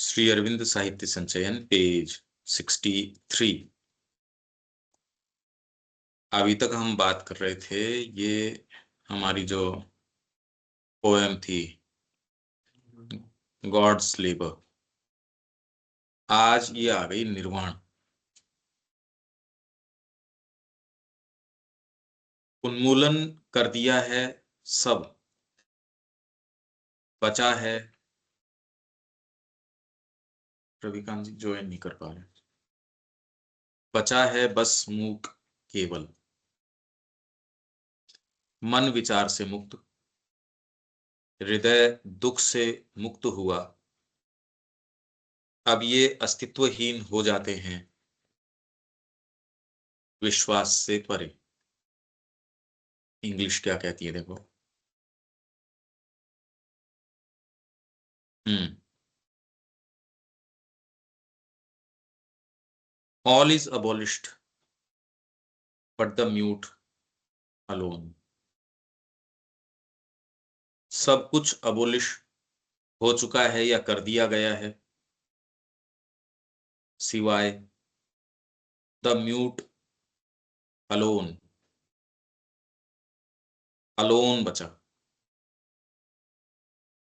श्री अरविंद साहित्य संचयन पेज 63। अभी तक हम बात कर रहे थे, ये हमारी जो पोएम थी गॉड्स लेबर, आज ये आ गई निर्वाण। उन्मूलन कर दिया है सब, बचा है। रविकांत जी ज्वाइन नहीं कर पा रहे। बचा है बस मूक केवल, मन विचार से मुक्त, हृदय दुख से मुक्त हुआ। अब ये अस्तित्वहीन हो जाते हैं विश्वास से परे। इंग्लिश क्या कहती है देखो। All is abolished, but the mute alone. सब कुछ अबोलिश हो चुका है या कर दिया गया है, सिवाय द म्यूट अलोन, अलोन बचा।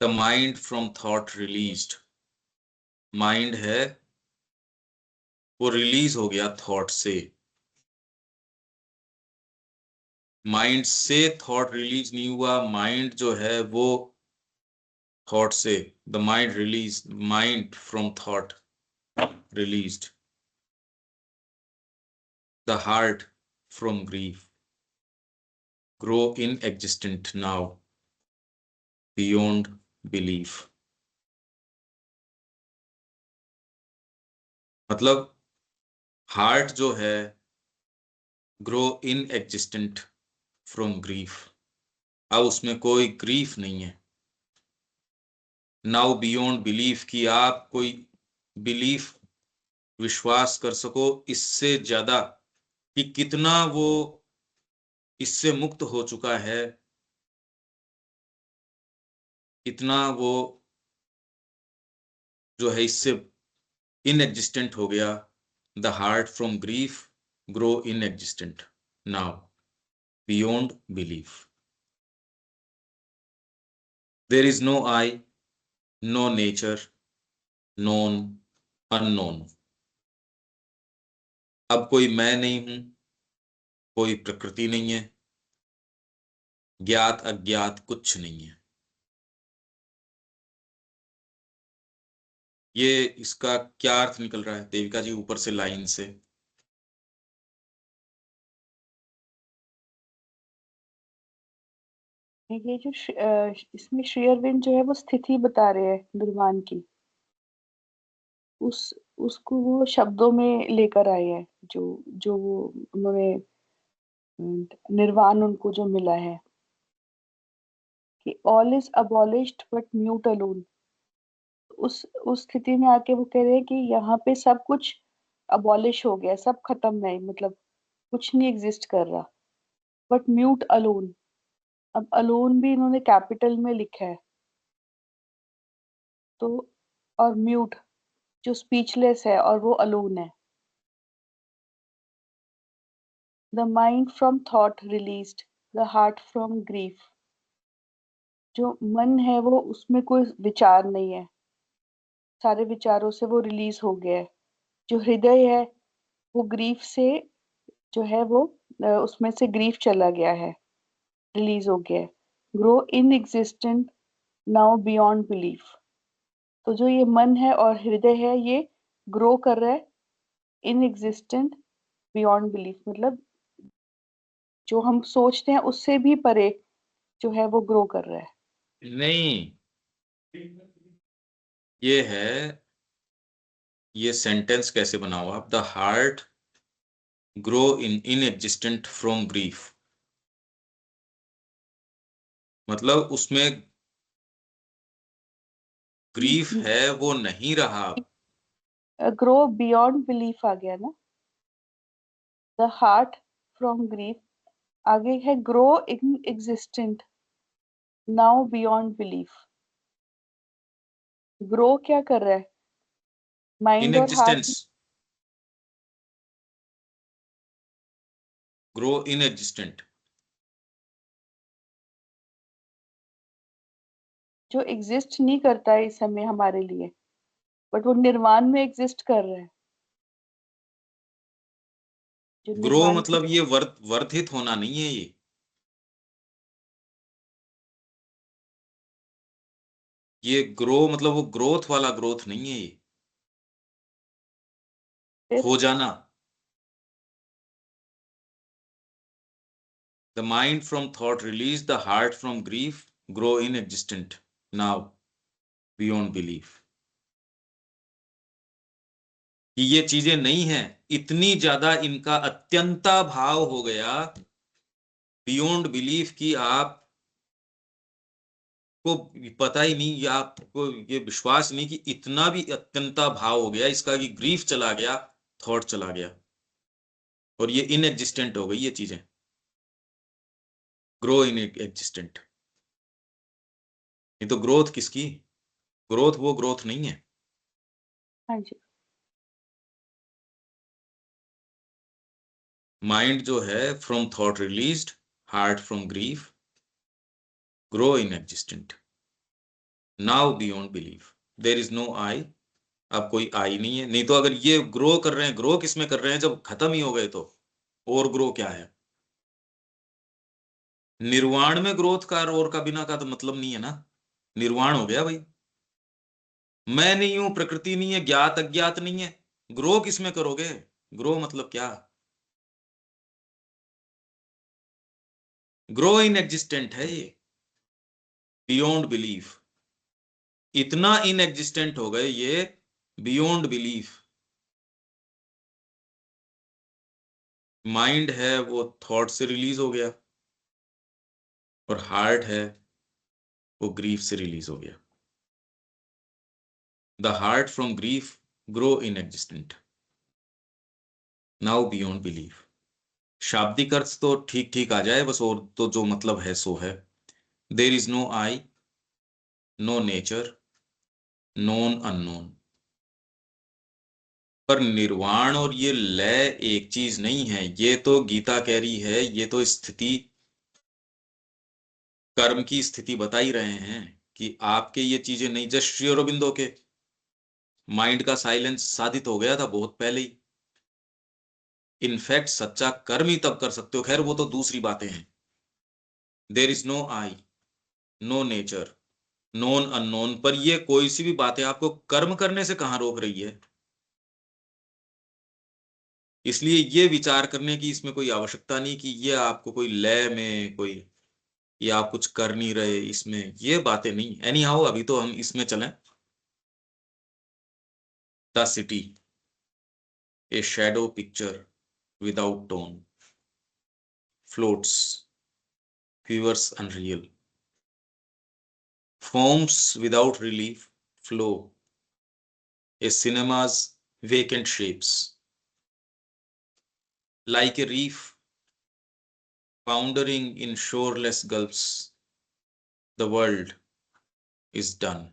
The mind from thought released, mind है वो रिलीज हो गया थॉट से। माइंड से थॉट रिलीज नहीं हुआ, माइंड जो है वो थॉट से। The mind release, mind from thought released. The heart from grief, grow inexistent now beyond belief। मतलब हार्ट जो है grow in existent from grief, अब उसमें कोई ग्रीफ नहीं है। नाउ बियॉन्ड बिलीफ, की आप कोई बिलीफ विश्वास कर सको इससे ज्यादा कि कितना वो इससे मुक्त हो चुका है, इतना वो जो है इससे इनएग्जिस्टेंट हो गया। The heart from grief grow inexistent now beyond belief. There is no I, no nature, known unknown. अब कोई मैं नहीं हूं, कोई प्रकृति नहीं है, ज्ञात अज्ञात कुछ नहीं है। ये इसका क्या अर्थ निकल रहा है देविका जी ऊपर से लाइन से? ये जो इसमें श्री अरविंद जो है वो स्थिति बता रहे हैं निर्वाण की, उसको वो शब्दों में लेकर आए हैं, जो जो वो उन्होंने निर्वाण उनको जो मिला है कि all is abolished but mute alone. उस स्थिति में आके वो कह रहे हैं कि यहाँ पे सब कुछ अबॉलिश हो गया, सब खत्म है, मतलब कुछ नहीं एग्जिस्ट कर रहा, बट म्यूट अलोन। अब अलोन भी इन्होंने कैपिटल में लिखा है, तो और म्यूट जो स्पीचलेस है और वो अलोन है। The mind from thought released, the heart from grief. जो मन है वो उसमें कोई विचार नहीं है, सारे विचारों से वो रिलीज हो गया है। जो हृदय है वो ग्रीफ से जो है वो उसमें से ग्रीफ चला गया है, रिलीज हो गया है। Grow in existent now beyond belief. तो जो ये मन है और हृदय है ये ग्रो कर रहा है इन एग्जिस्टेंट बियॉन्ड बिलीफ, मतलब जो हम सोचते हैं उससे भी परे जो है वो ग्रो कर रहा है। नहीं, ये है, ये सेंटेंस कैसे बना हुआ? The heart grow in inexistent from grief, मतलब उसमें ग्रीफ है वो नहीं रहा। ग्रो बियॉन्ड बिलीफ आ गया ना, द हार्ट फ्रॉम ग्रीफ, आगे है grow in existent now beyond belief. Grow क्या कर रहा है? माइंड और हार्ट inexistence, grow inexistent, जो एग्जिस्ट नहीं करता है इस समय हमारे लिए, बट वो निर्वाण में एग्जिस्ट कर रहा है। जो ग्रो निर्वाण की, मतलब ये वर्धित होना नहीं है, ये ग्रो मतलब वो ग्रोथ वाला ग्रोथ नहीं है, ये फिर हो जाना। The mind from thought release, the heart from grief grow inexistent now beyond belief। कि ये चीजें नहीं है, इतनी ज्यादा इनका अत्यंता भाव हो गया बियॉन्ड बिलीफ की आप को पता ही नहीं, या आपको ये विश्वास नहीं कि इतना भी अत्यंता भाव हो गया इसका कि ग्रीफ चला गया, थॉट चला गया, और ये इनएग्जिस्टेंट हो गई ये चीजें, ग्रो इन एग्जिस्टेंट। ये तो ग्रोथ किसकी, ग्रोथ वो ग्रोथ नहीं है। हाँ जी, माइंड जो है from thought released, heart from grief grow in existent now beyond belief. There is no I, अब कोई आई नहीं है। नहीं तो अगर ये ग्रो कर रहे हैं, ग्रो किस में कर रहे हैं जब खत्म ही हो गए तो और ग्रो क्या है। निर्वाण में ग्रोथ का और का बिना का तो मतलब नहीं है ना, निर्वाण हो गया भाई। मैं नहीं हूं, प्रकृति नहीं है, ज्ञात अज्ञात नहीं है, ग्रो किस में करोगे। ग्रो मतलब क्या, ग्रो इन एग्जिस्टेंट है ये, बियॉन्ड बिलीफ। इतना इन एग्जिस्टेंट हो गए ये बियॉन्ड बिलीफ। माइंड है वो थॉट से रिलीज हो गया, और हार्ट है वो ग्रीफ से रिलीज हो गया। The heart from grief grow in existent now beyond belief. शाब्दिक अर्थ तो ठीक ठीक आ जाए बस, और तो जो मतलब है सो है। There is no I, no nature, known unknown. पर निर्वाण और ये लय एक चीज नहीं है, ये तो गीता कह रही है, ये तो स्थिति कर्म की स्थिति बता ही रहे हैं कि आपके ये चीजें नहीं। जस्ट श्री अरबिंदो के माइंड का साइलेंस साधित हो गया था बहुत पहले ही। इनफैक्ट सच्चा कर्म ही तब कर सकते हो, खैर वो तो दूसरी बातें हैं। There is no I, no nature, known unknown. पर ये कोई सी भी बातें आपको कर्म करने से कहां रोक रही है। इसलिए ये विचार करने की इसमें कोई आवश्यकता नहीं कि ये आपको कोई लय में कोई, ये आप कुछ कर नहीं रहे इसमें, ये बातें नहीं। एनी हाउ अभी तो हम इसमें चलें। The city, a shadow picture without tone, floats, quivers unreal, forms without relief flow, a cinema's vacant shapes, like a reef foundering in shoreless gulfs, the world is done।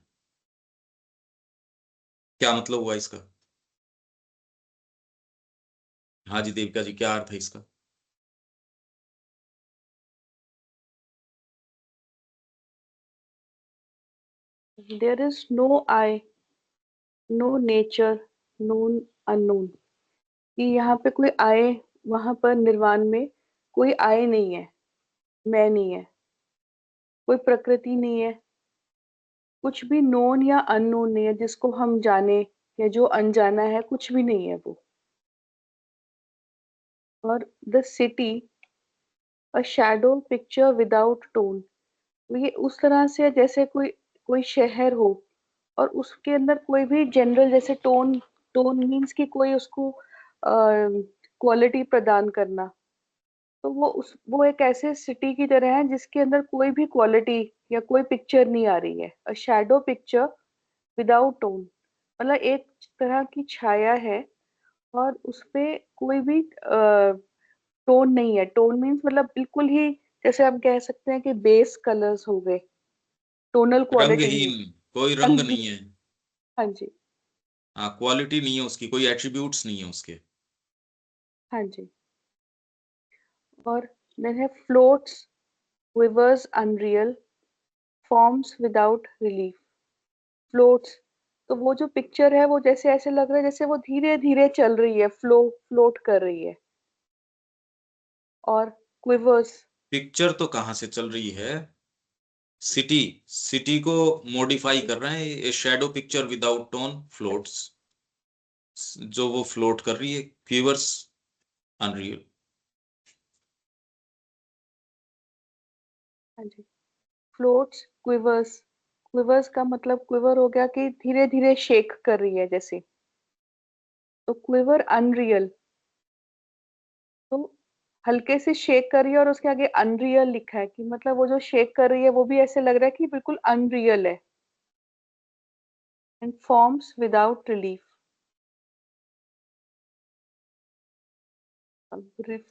क्या मतलब हुआ इसका। हाँ जी देविका जी, क्या अर्थ है इसका। There is no I, no nature, known unknown. कि यहाँ पे कोई आए, वहां पर निर्वाण में कोई आए नहीं है, मैं नहीं है, कोई प्रकृति नहीं है, कुछ भी नोन या अननोन नहीं है जिसको हम जाने, या जो अनजाना है कुछ भी नहीं है वो। और the city, a shadow picture without tone. ये उस तरह से है जैसे कोई कोई शहर हो और उसके अंदर कोई भी जनरल, जैसे टोन, टोन मीन्स कि कोई उसको क्वालिटी प्रदान करना। तो वो एक ऐसे सिटी की तरह है जिसके अंदर कोई भी क्वालिटी या कोई पिक्चर नहीं आ रही है। A shadow picture without tone, मतलब एक तरह की छाया है और उसपे कोई भी टोन नहीं है। टोन मीन्स मतलब बिल्कुल ही, जैसे हम कह सकते हैं कि बेस कलर्स हो गए, टोनल क्वालिटी नहीं। रंगहीन, कोई रंग रंग, नहीं है। हाँ जी। हाँ, क्वालिटी नहीं है उसकी, कोई एट्रीब्यूट्स नहीं है उसके। हाँ जी। और देन है floats, quivers unreal, forms without relief. Floats, तो वो जो पिक्चर है वो जैसे ऐसे लग रहा है जैसे वो धीरे धीरे चल रही है, फ्लोट कर रही है। और क्विवर्स, पिक्चर तो कहाँ से चल रही है, सिटी, सिटी को मॉडिफाई कर रहे हैं, ए shadow picture without tone floats, जो वो फ्लोट कर रही है, क्यूवर्स अनरियल। हाँ जी, फ्लोट्स क्विवर्स, क्विवर्स का मतलब क्विवर हो गया कि धीरे धीरे शेक कर रही है जैसे। तो क्विवर अनरियल, तो हल्के से शेक कर रही है और उसके आगे अनरियल लिखा है कि मतलब वो जो शेक कर रही है वो भी ऐसे लग रहा है कि बिल्कुल अनरियल है। And forms without relief,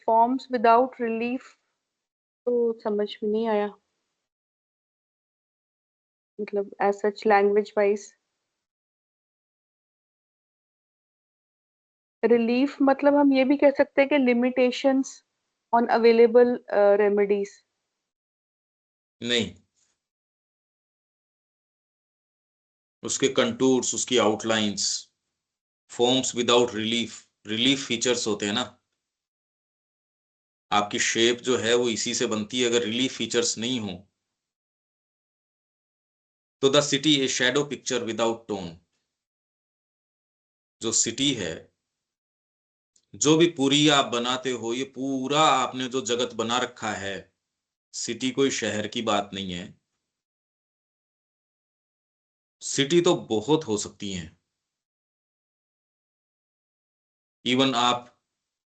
forms without relief तो समझ में नहीं आया, मतलब as such language wise. Relief मतलब हम ये भी कह सकते हैं कि लिमिटेशंस ऑन अवेलेबल रेमेडीज। नहीं, उसके कंटूर्स, उसकी outlines, forms without relief, relief features होते हैं ना, आपकी शेप जो है वो इसी से बनती है, अगर रिलीफ फीचर्स नहीं हो तो the city a shadow picture without tone. जो सिटी है, जो भी पूरी आप बनाते हो, ये पूरा आपने जो जगत बना रखा है, सिटी कोई शहर की बात नहीं है, सिटी तो बहुत हो सकती हैं। इवन आप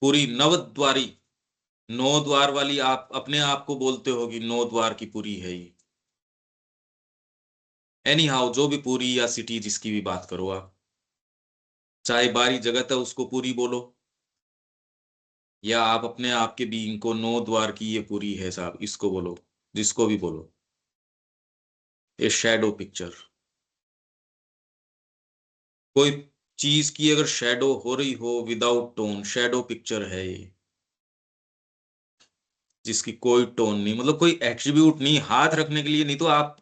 पूरी नवद्वारी, 9 द्वार वाली, आप अपने आप को बोलते हो कि 9 द्वार की पुरी है ये, एनी हाउ जो भी पूरी या सिटी जिसकी भी बात करो आप, चाहे बाहरी जगत है उसको पूरी बोलो, या आप अपने आप के बीइंग को 9 द्वार की ये पूरी है साहब इसको बोलो, जिसको भी बोलो, ये शैडो पिक्चर। कोई चीज की अगर शैडो हो रही हो विदाउट टोन, शैडो पिक्चर है ये, जिसकी कोई टोन नहीं, मतलब कोई एट्रीब्यूट नहीं, हाथ रखने के लिए नहीं, तो आप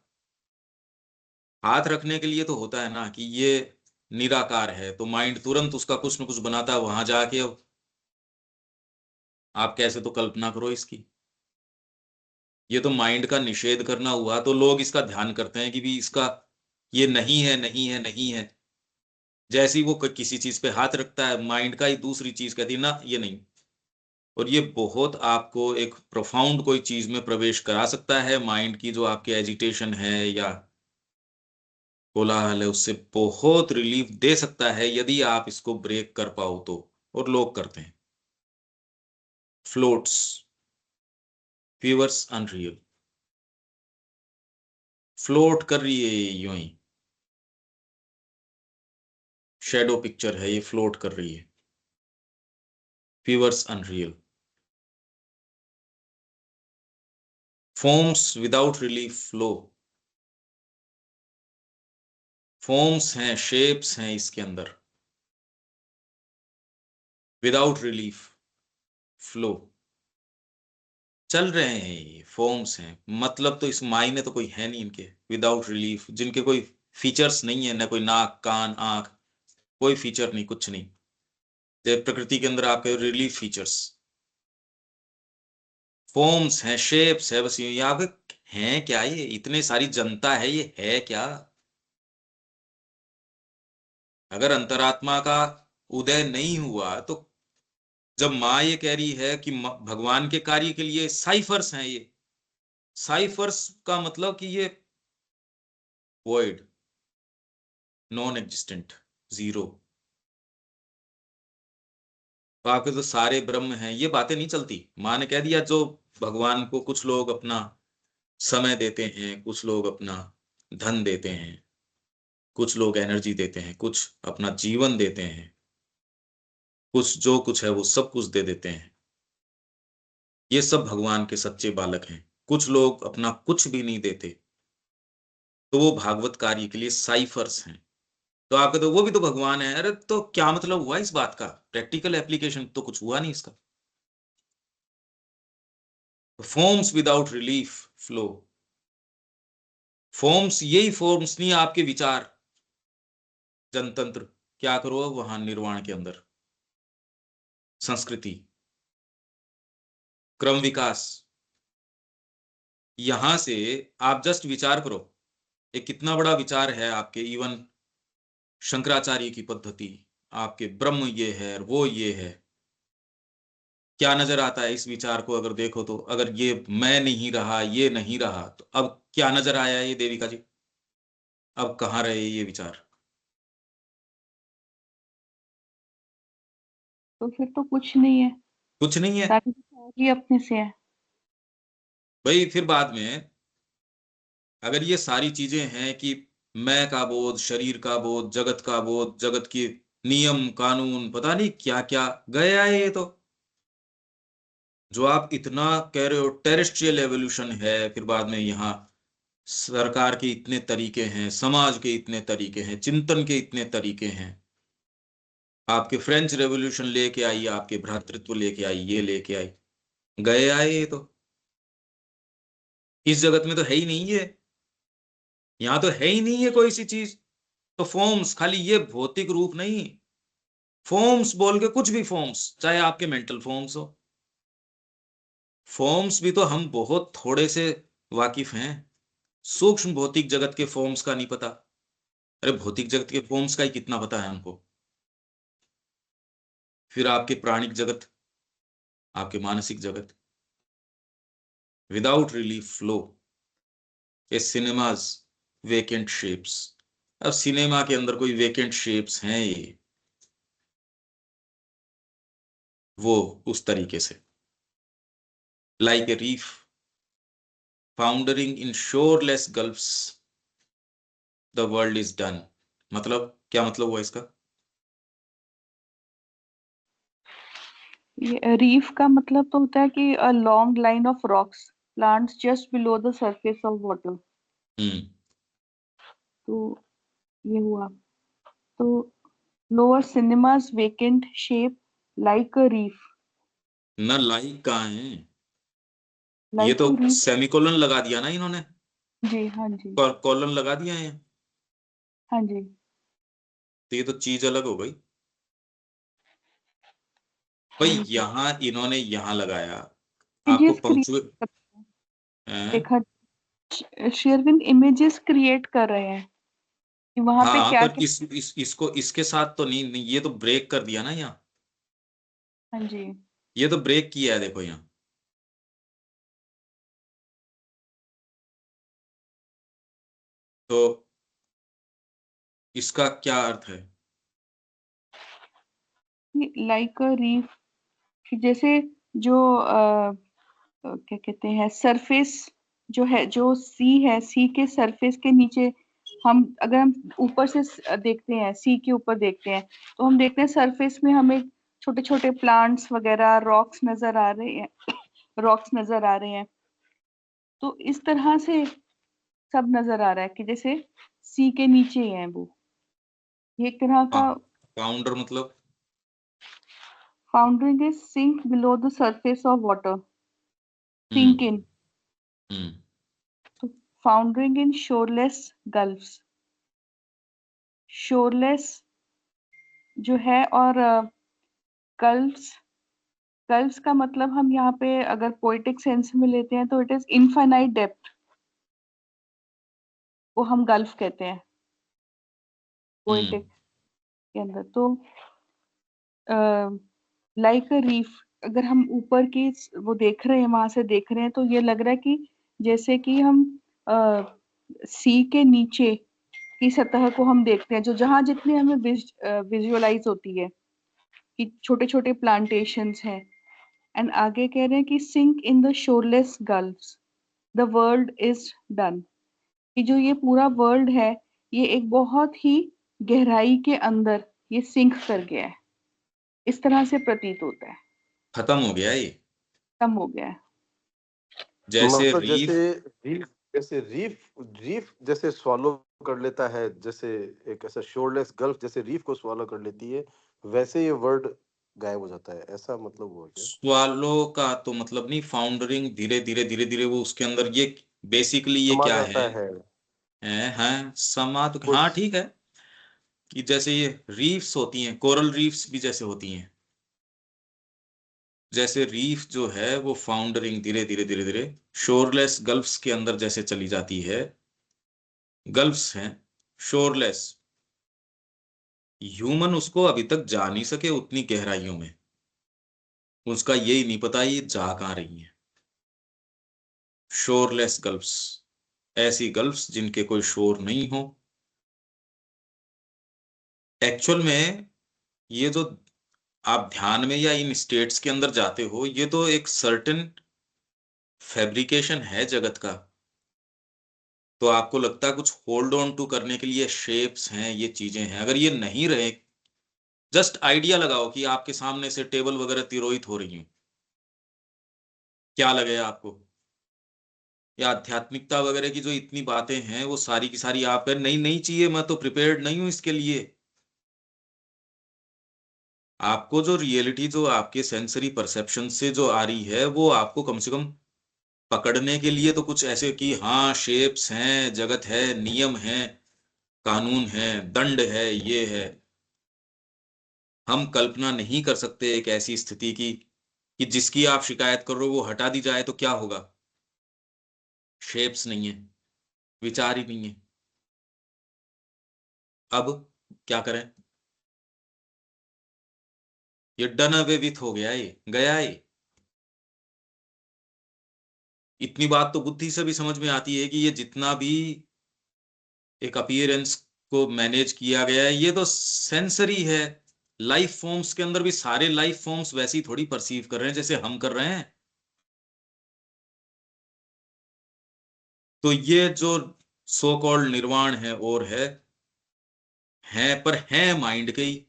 हाथ रखने के लिए तो होता है ना कि ये निराकार है, तो माइंड तुरंत उसका कुछ न कुछ बनाता है वहां जाके। अब आप कैसे तो कल्पना करो इसकी, ये तो माइंड का निषेध करना हुआ, तो लोग इसका ध्यान करते हैं कि भी इसका ये नहीं है, नहीं है, नहीं है। जैसे ही वो किसी चीज पे हाथ रखता है, माइंड का ही दूसरी चीज कहती है ना ये नहीं। और ये बहुत आपको एक प्रोफाउंड कोई चीज में प्रवेश करा सकता है, माइंड की जो आपकी एजिटेशन है या कोलाहल है उससे बहुत रिलीफ दे सकता है, यदि आप इसको ब्रेक कर पाओ तो। और लोग करते हैं। फ्लोट्स, फीवर्स अनरियल, फ्लोट कर रही है ये यूं ही, शेडो पिक्चर है ये, फ्लोट कर रही है, fevers unreal, forms without relief flow, forms हैं, शेप्स हैं इसके अंदर, विदाउट रिलीफ फ्लो, चल रहे हैं ये फॉर्म्स हैं, मतलब तो इस मायने तो कोई है नहीं इनके, विदाउट रिलीफ, जिनके कोई फीचर्स नहीं है, ना कोई नाक कान आंख, कोई फीचर नहीं, कुछ नहीं। जैसे प्रकृति के अंदर आपके रिलीफ फीचर्स, फॉर्म्स हैं, शेप्स है, बस ये आपके हैं क्या, ये इतने सारी जनता है, ये है क्या। अगर अंतरात्मा का उदय नहीं हुआ तो, जब माँ ये कह रही है कि भगवान के कार्य के लिए साइफर्स हैं ये, साइफर्स का मतलब कि ये वॉइड, नॉन एग्जिस्टेंट, जीरो, तो आपके तो सारे ब्रह्म हैं, ये बातें नहीं चलती। माँ ने कह दिया, जो भगवान को कुछ लोग अपना समय देते हैं, कुछ लोग अपना धन देते हैं, कुछ लोग एनर्जी देते हैं, कुछ अपना जीवन देते हैं, कुछ जो कुछ है वो सब कुछ दे देते हैं, ये सब भगवान के सच्चे बालक हैं। कुछ लोग अपना कुछ भी नहीं देते, तो वो भागवत कार्य के लिए साइफर्स हैं। तो आपके तो वो भी तो भगवान है। अरे तो क्या मतलब हुआ इस बात का? प्रैक्टिकल एप्लीकेशन तो कुछ हुआ नहीं इसका। Forms without relief flow. Forms, यही फॉर्म्स नहीं आपके विचार, जनतंत्र, क्या करो वहां निर्वाण के अंदर, संस्कृति, क्रम विकास। यहां से आप जस्ट विचार करो, ये कितना बड़ा विचार है आपके। इवन शंकराचार्य की पद्धति, आपके ब्रह्म ये है वो ये है। क्या नजर आता है इस विचार को अगर देखो तो? अगर ये मैं नहीं रहा, ये नहीं रहा, तो अब क्या नजर आया ये देविका जी? अब कहाँ रहे ये विचार? तो फिर तो कुछ नहीं है, कुछ नहीं है सारी ही अपने से है। भाई। फिर बाद में अगर ये सारी चीजें हैं कि मैं का बोध, शरीर का बोध, जगत का बोध, जगत के नियम कानून, पता नहीं क्या क्या गया है ये तो। जो आप इतना कह रहे हो टेरेस्ट्रियल एवोल्यूशन है, फिर बाद में यहाँ सरकार के इतने तरीके हैं, समाज के इतने तरीके हैं, चिंतन के इतने तरीके हैं। आपके फ्रेंच रेवोल्यूशन लेके आई, आपके भ्रातृत्व लेके आई, ये लेके आई, गए आए ये तो। इस जगत में तो है ही नहीं ये, यहाँ तो है ही नहीं है कोई सी चीज। तो फॉर्म्स, खाली ये भौतिक रूप नहीं, फॉर्म्स बोल के कुछ भी फॉर्म्स, चाहे आपके मेंटल फॉर्म्स हो। फॉर्म्स भी तो हम बहुत थोड़े से वाकिफ हैं, सूक्ष्म भौतिक जगत के फॉर्म्स का नहीं पता। अरे भौतिक जगत के फॉर्म्स का ही कितना पता है हमको। फिर आपके प्राणिक जगत, आपके मानसिक जगत, विदाउट रिलीफ फ्लो, ये सिनेमाज वेकेंट शेप्स। अब सिनेमा के अंदर कोई वेकेंट शेप्स हैं ये, वो उस तरीके से, like a reef foundering in shoreless gulfs, the world is done. मतलब क्या मतलब हुआ इसका? ये रीफ का मतलब तो होता है कि a long line of rocks plants just below the surface of water. Hmm. तो ये हुआ। तो lower cinemas vacant shape like a reef. न लाइक कहाँ है, ये लाइक तो अ रीफ। सेमीकोलन लगा दिया ना इन्होंने, जी हाँ जी। कॉलन लगा दिया है। हाँ जी। तो ये तो चीज अलग हो गई भाई। वही तो। यहां इन्होंने यहां लगाया, आपको इमेजेस पंक्चुए क्रिएट, हैं? देखा, शेरविन इमेजेस क्रिएट कर रहे हैं कि वहां पे हाँ क्या पर क्या। इसको इसके साथ तो नहीं, ये तो ब्रेक कर दिया ना यहाँ। हाँ जी। ये तो ब्रेक किया है देखो यहाँ। तो इसका क्या अर्थ है? लाइक अ रीफ, जैसे जो क्या कहते हैं सरफेस, जो है जो सी है, सी के सरफेस के नीचे हम अगर हम ऊपर से देखते हैं, सी के ऊपर देखते हैं, तो हम देखते हैं सरफेस में हमें छोटे छोटे प्लांट्स वगैरह रॉक्स नजर आ रहे हैं, रॉक्स नजर आ रहे हैं। तो इस तरह से सब नजर आ रहा है कि जैसे सी के नीचे ही है वो, ये एक तरह हाँ, का। फाउंडर मतलब? Foundering is sink below the surface of water, hmm. Sink in. Hmm. तो foundering in shoreless gulfs, shoreless जो है, और गल्फ्स, गल्फ्स का मतलब हम यहाँ पे अगर पोएटिक सेंस में लेते हैं तो इट इज इनफाइनाइट डेप्थ, वो हम गल्फ कहते हैं हम्म। पोएटिक के अंदर। तो लाइक अ रीफ, अगर हम ऊपर की वो देख रहे हैं, वहां से देख रहे हैं, तो ये लग रहा है कि जैसे कि हम सी के नीचे की सतह को हम देखते हैं, जो जहां जितनी हमें विजुअलाइज होती है कि छोटे छोटे प्लांटेशंस हैं। एंड आगे कह रहे हैं कि sink in the shoreless gulfs the world is done, कि जो ये पूरा वर्ल्ड है, ये एक बहुत ही गहराई के अंदर ये सिंक कर गया है, इस तरह से प्रतीत होता है, खत्म हो गया ये, कम हो गया है। जैसे मतलब जैसे रीफ। रीफ, जैसे रीफ, रीफ जैसे स्वॉलो कर लेता है, जैसे एक ऐसा शोरलेस गल्फ जैसे रीफ को स्वॉलो कर लेती है, वैसे ये वर्ड गायब हो जाता है, ऐसा मतलब हुआ क्या? स्वालो का तो मतलब नहीं, फाउंडरिंग, धीरे धीरे धीरे धीरे वो उसके अंदर ये बेसिकली ये समा क्या जाता है है हाँ समा तो हाँ कुछ। ठीक है, कि जैसे ये रीफ्स होती हैं, कोरल रीफ्स भी जैसे होती हैं, जैसे रीफ जो है वो फाउंडरिंग धीरे धीरे धीरे धीरे शोरलेस गल्फ्स के अंदर जैसे चली जाती है, गल्फ्स हैं शोरलेस, ह्यूमन उसको अभी तक जा नहीं सके उतनी गहराइयों में, उसका यही नहीं पता ये जा कहाँ रही है। शोरलेस गल्फ्स, ऐसी गल्फ्स जिनके कोई शोर नहीं हो। एक्चुअल में ये जो आप ध्यान में या इन स्टेट्स के अंदर जाते हो, ये तो एक सर्टेन फैब्रिकेशन है जगत का। तो आपको लगता है कुछ होल्ड ऑन टू करने के लिए शेप्स हैं, ये चीजें हैं, अगर ये नहीं रहे, जस्ट आइडिया लगाओ कि आपके सामने से टेबल वगैरह तिरोहित हो रही हूँ, क्या लगेगा आपको? या आध्यात्मिकता वगैरह की जो इतनी बातें हैं वो सारी की सारी आप नहीं नहीं चाहिए, मैं तो प्रिपेयर्ड नहीं हूं इसके लिए। आपको जो रियलिटी जो आपके सेंसरी परसेप्शन से जो आ रही है, वो आपको कम से कम पकड़ने के लिए तो कुछ ऐसे कि हाँ शेप्स हैं, जगत है, नियम है, कानून है, दंड है, ये है। हम कल्पना नहीं कर सकते एक ऐसी स्थिति की कि जिसकी आप शिकायत करो वो हटा दी जाए तो क्या होगा? शेप्स नहीं है, विचार ही नहीं है। अब क्या करें? ये डन अवे विथ हो गया, ये गया ये। इतनी बात तो बुद्धि से भी समझ में आती है कि ये जितना भी एक अपीयरेंस को मैनेज किया गया है, ये तो सेंसरी है। लाइफ फॉर्म्स के अंदर भी सारे लाइफ फॉर्म्स वैसी थोड़ी परसीव कर रहे हैं जैसे हम कर रहे हैं। तो ये जो सो कॉल्ड निर्वाण है और है पर है माइंड के ही।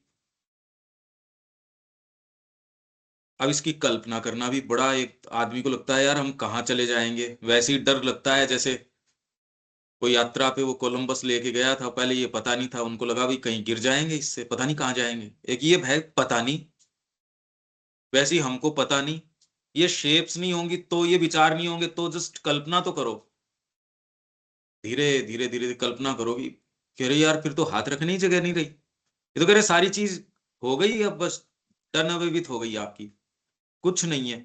अब इसकी कल्पना करना भी बड़ा, एक आदमी को लगता है यार हम कहाँ चले जाएंगे, वैसे ही डर लगता है जैसे कोई यात्रा पे वो कोलंबस लेके गया था, पहले ये पता नहीं था, उनको लगा भी कहीं गिर जाएंगे, इससे पता नहीं कहाँ जाएंगे, एक ये भय पता नहीं। वैसे ही हमको पता नहीं, ये शेप्स नहीं होंगी तो ये विचार नहीं होंगे तो जस्ट कल्पना तो करो, धीरे धीरे धीरे कल्पना करोगी, कह रहे यार फिर तो हाथ रखने ही जगह नहीं रही, ये तो कह रहे सारी चीज हो गई, अब बस टर्न अवे विथ हो गई आपकी, कुछ नहीं है।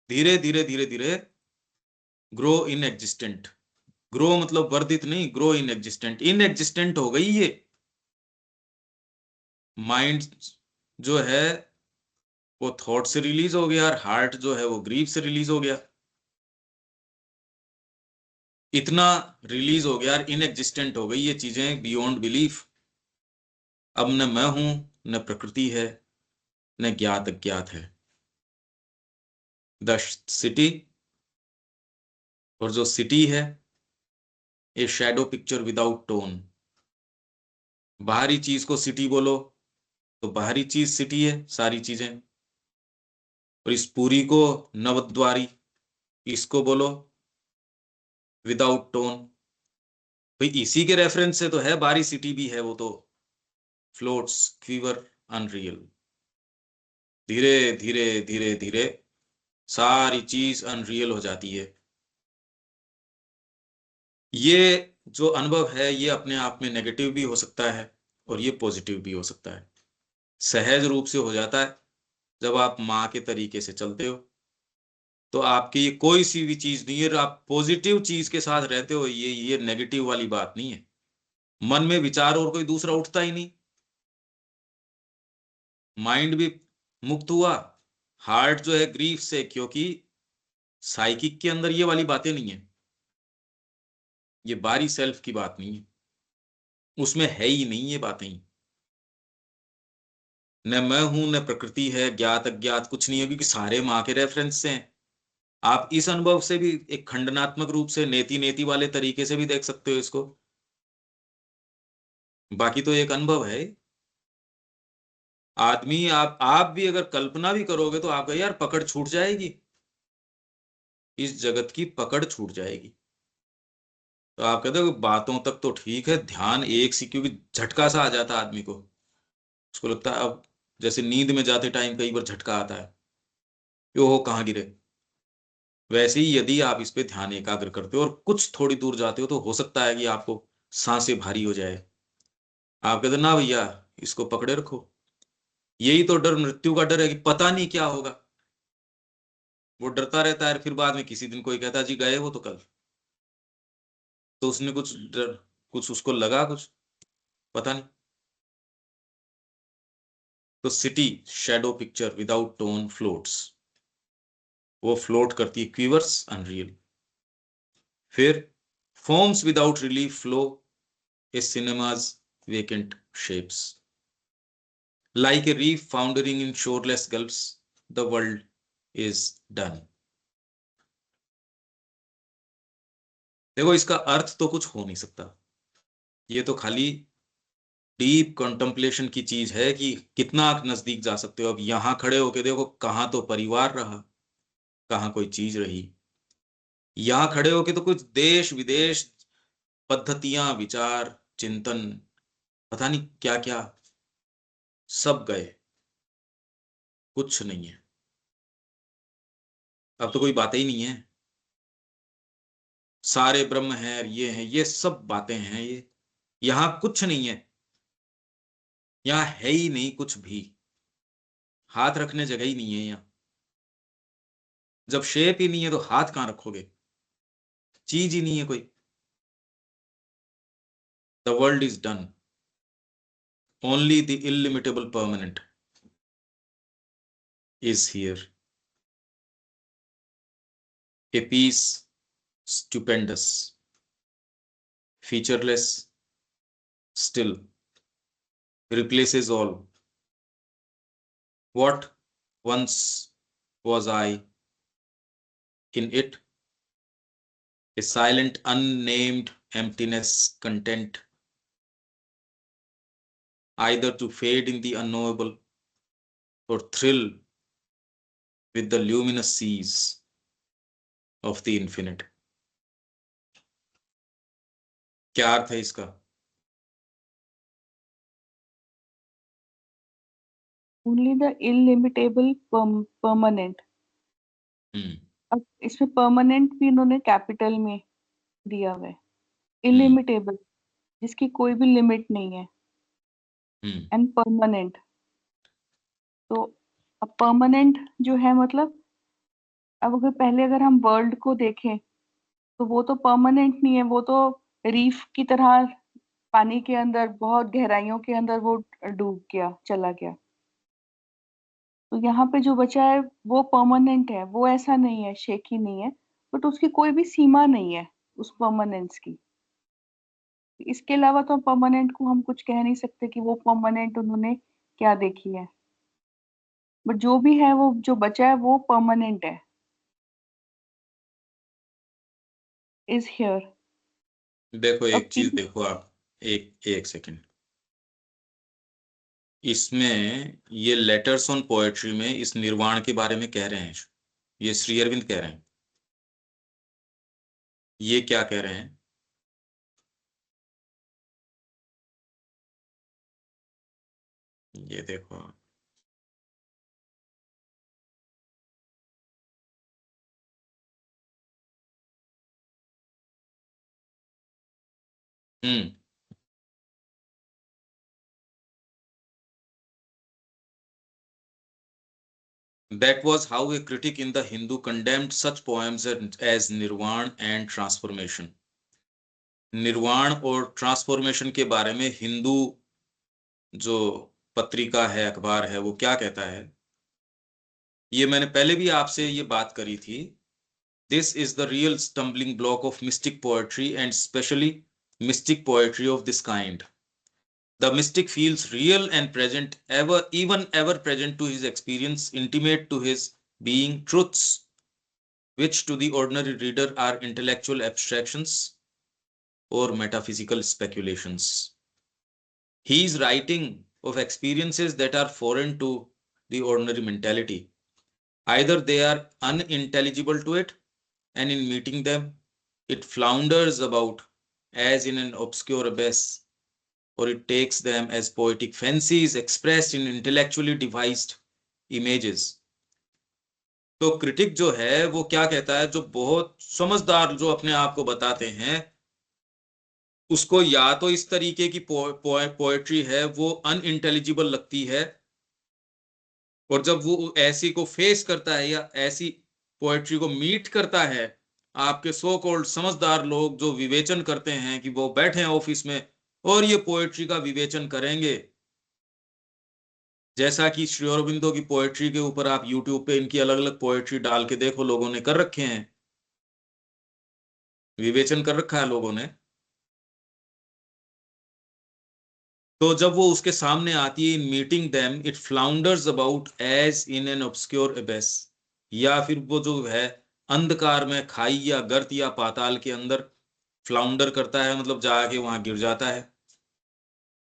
धीरे धीरे धीरे धीरे ग्रो इन एग्जिस्टेंट, ग्रो मतलब वर्धित नहीं, grow in existent, in existent हो गई ये। माइंड जो है वो थॉट से रिलीज हो गया और हार्ट जो है वो ग्रीफ से रिलीज हो गया। इतना रिलीज हो गया, इन एग्जिस्टेंट हो गई ये चीजें बियॉन्ड बिलीफ। अब न मैं हूं, न प्रकृति है, न ज्ञात अज्ञात है। द सिटी, और जो सिटी है ये शैडो पिक्चर विदाउट टोन। बाहरी चीज को सिटी बोलो तो बाहरी चीज सिटी है सारी चीजें, और इस पूरी को नवद्वारी, इसको बोलो विदाउट टोन। भाई इसी के रेफरेंस से तो है, बारी सिटी भी है वो तो, फ्लोट्स क्वीवर अनरियल। धीरे धीरे धीरे धीरे सारी चीज अनरियल हो जाती है। ये जो अनुभव है ये अपने आप में नेगेटिव भी हो सकता है और ये पॉजिटिव भी हो सकता है। सहज रूप से हो जाता है जब आप माँ के तरीके से चलते हो, तो आपकी ये कोई सी भी चीज नहीं है, आप पॉजिटिव चीज के साथ रहते हो, ये नेगेटिव वाली बात नहीं है। मन में विचार और कोई दूसरा उठता ही नहीं, माइंड भी मुक्त हुआ, हार्ट जो है ग्रीफ से, क्योंकि साइकिक के अंदर ये वाली बातें नहीं है, ये बारी सेल्फ की बात नहीं है, उसमें है ही नहीं ये बातें ही। न मैं हूं न प्रकृति है, ज्ञात अज्ञात कुछ नहीं है, क्योंकि सारे माँ के रेफरेंस से हैं। आप इस अनुभव से भी एक खंडनात्मक रूप से नेति नेति वाले तरीके से भी देख सकते हो इसको, बाकी तो एक अनुभव है। आदमी आप भी अगर कल्पना भी करोगे तो आपका यार पकड़ छूट जाएगी, इस जगत की पकड़ छूट जाएगी। तो आप कहते हो बातों तक तो ठीक है, ध्यान एक सी, क्योंकि झटका सा आ जाता है आदमी को, उसको लगता है अब, जैसे नींद में जाते टाइम कई बार झटका आता है, यो हो कहाँ गिरे, वैसे ही यदि आप इस पे ध्यान एकाग्र करते हो और कुछ थोड़ी दूर जाते हो तो हो सकता है कि आपको सांसें भारी हो जाए। आप कहते ना भैया इसको पकड़े रखो। यही तो डर, मृत्यु का डर है कि पता नहीं क्या होगा। वो डरता रहता है, फिर बाद में किसी दिन कोई कहता जी गए वो तो कल, तो उसने कुछ डर, कुछ उसको लगा, कुछ पता नहीं। तो city shadow picture without tone floats, वो फ्लोट करती है, क्वीवर्स अनरियल। फिर forms without relief flow A cinemas vacant shapes, like a reef foundering in shoreless gulfs, the world is done। देखो इसका अर्थ तो कुछ हो नहीं सकता, ये तो खाली डीप कंtemplation की चीज है कि कितना नजदीक जा सकते हो। अब यहां खड़े होके देखो, कहां तो परिवार रहा, कहां कोई चीज रही। यहां खड़े होके तो कुछ देश विदेश, पद्धतियां, विचार, चिंतन, पता नहीं क्या क्या, सब गए, कुछ नहीं है। अब तो कोई बातें ही नहीं है, सारे ब्रह्म हैं, ये सब बातें हैं, ये यहां कुछ नहीं है, यहाँ है ही नहीं कुछ भी, हाथ रखने जगह ही नहीं है यहाँ। जब शेप ही नहीं है तो हाथ कहां रखोगे, चीज ही नहीं है कोई। The world is done, only the illimitable permanent is here, a peace stupendous, featureless, still, replaces all what once was I in it, a silent unnamed emptiness content either to fade in the unknowable or thrill with the luminous seas of the infinite। क्या अर्थ है इसका? only the illimitable permanent। अब इसमें permanent भी इन्होंने capital में दिया हुआ है, इलिमिटेबल जिसकी कोई भी लिमिट नहीं है, एंड परमानेंट। तो अब परमानेंट जो है मतलब, अब अगर पहले अगर हम वर्ल्ड को देखें तो वो तो परमानेंट नहीं है, वो तो रीफ की तरह पानी के अंदर बहुत गहराइयों के अंदर वो डूब गया, चला गया। तो यहाँ पे जो बचा है वो परमानेंट है, वो ऐसा नहीं है, शेकी नहीं है, बट उसकी कोई भी सीमा नहीं है उस परमानेंस की। इसके अलावा तो परमानेंट को हम कुछ कह नहीं सकते कि वो परमानेंट उन्होंने क्या देखी है, बट जो भी है वो जो बचा है वो परमानेंट है, इज हियर। देखो अब एक चीज देखो आप, एक एक सेकंड, इसमें ये लेटर्स ऑन पोएट्री में इस निर्वाण के बारे में कह रहे हैं, ये श्री अरविंद कह रहे हैं। ये क्या कह रहे हैं? ये देखो, हम्म, that was how a critic in the Hindu condemned such poems as Nirvan and Transformation। निर्वाण और ट्रांसफॉर्मेशन के बारे में हिंदू जो पत्रिका है, अखबार है, वो क्या कहता है, ये मैंने पहले भी आपसे ये बात करी थी। This is the real stumbling block of mystic poetry and especially mystic poetry of this kind। The mystic feels real and present, even ever present to his experience, intimate to his being, truths which to the ordinary reader are intellectual abstractions or metaphysical speculations। He is writing of experiences that are foreign to the ordinary mentality. Either they are unintelligible to it, and in meeting them, it flounders about as in an obscure abyss, or it takes them as poetic fancies expressed in intellectually devised images. तो critic जो है वो क्या कहता है, जो बहुत समझदार जो अपने आप को बताते हैं, उसको या तो इस तरीके की पोएट्री है वो अनइंटेलिजिबल लगती है, और जब वो ऐसी को फेस करता है या ऐसी पोएट्री को मीट करता है, आपके सो कॉल्ड समझदार लोग जो विवेचन करते हैं कि वो बैठे हैं ऑफिस में और ये पोएट्री का विवेचन करेंगे, जैसा कि श्री अरबिंदो की पोएट्री के ऊपर आप यूट्यूब पे इनकी अलग अलग पोएट्री डाल के देखो, लोगों ने कर रखे हैं, विवेचन कर रखा है लोगों ने। तो जब वो उसके सामने आती है, in meeting them it flounders about as in an obscure abyss, या फिर वो जो है अंधकार में खाई या गर्त या पाताल के अंदर फ्लाउंडर करता है, मतलब जाके वहां गिर जाता है,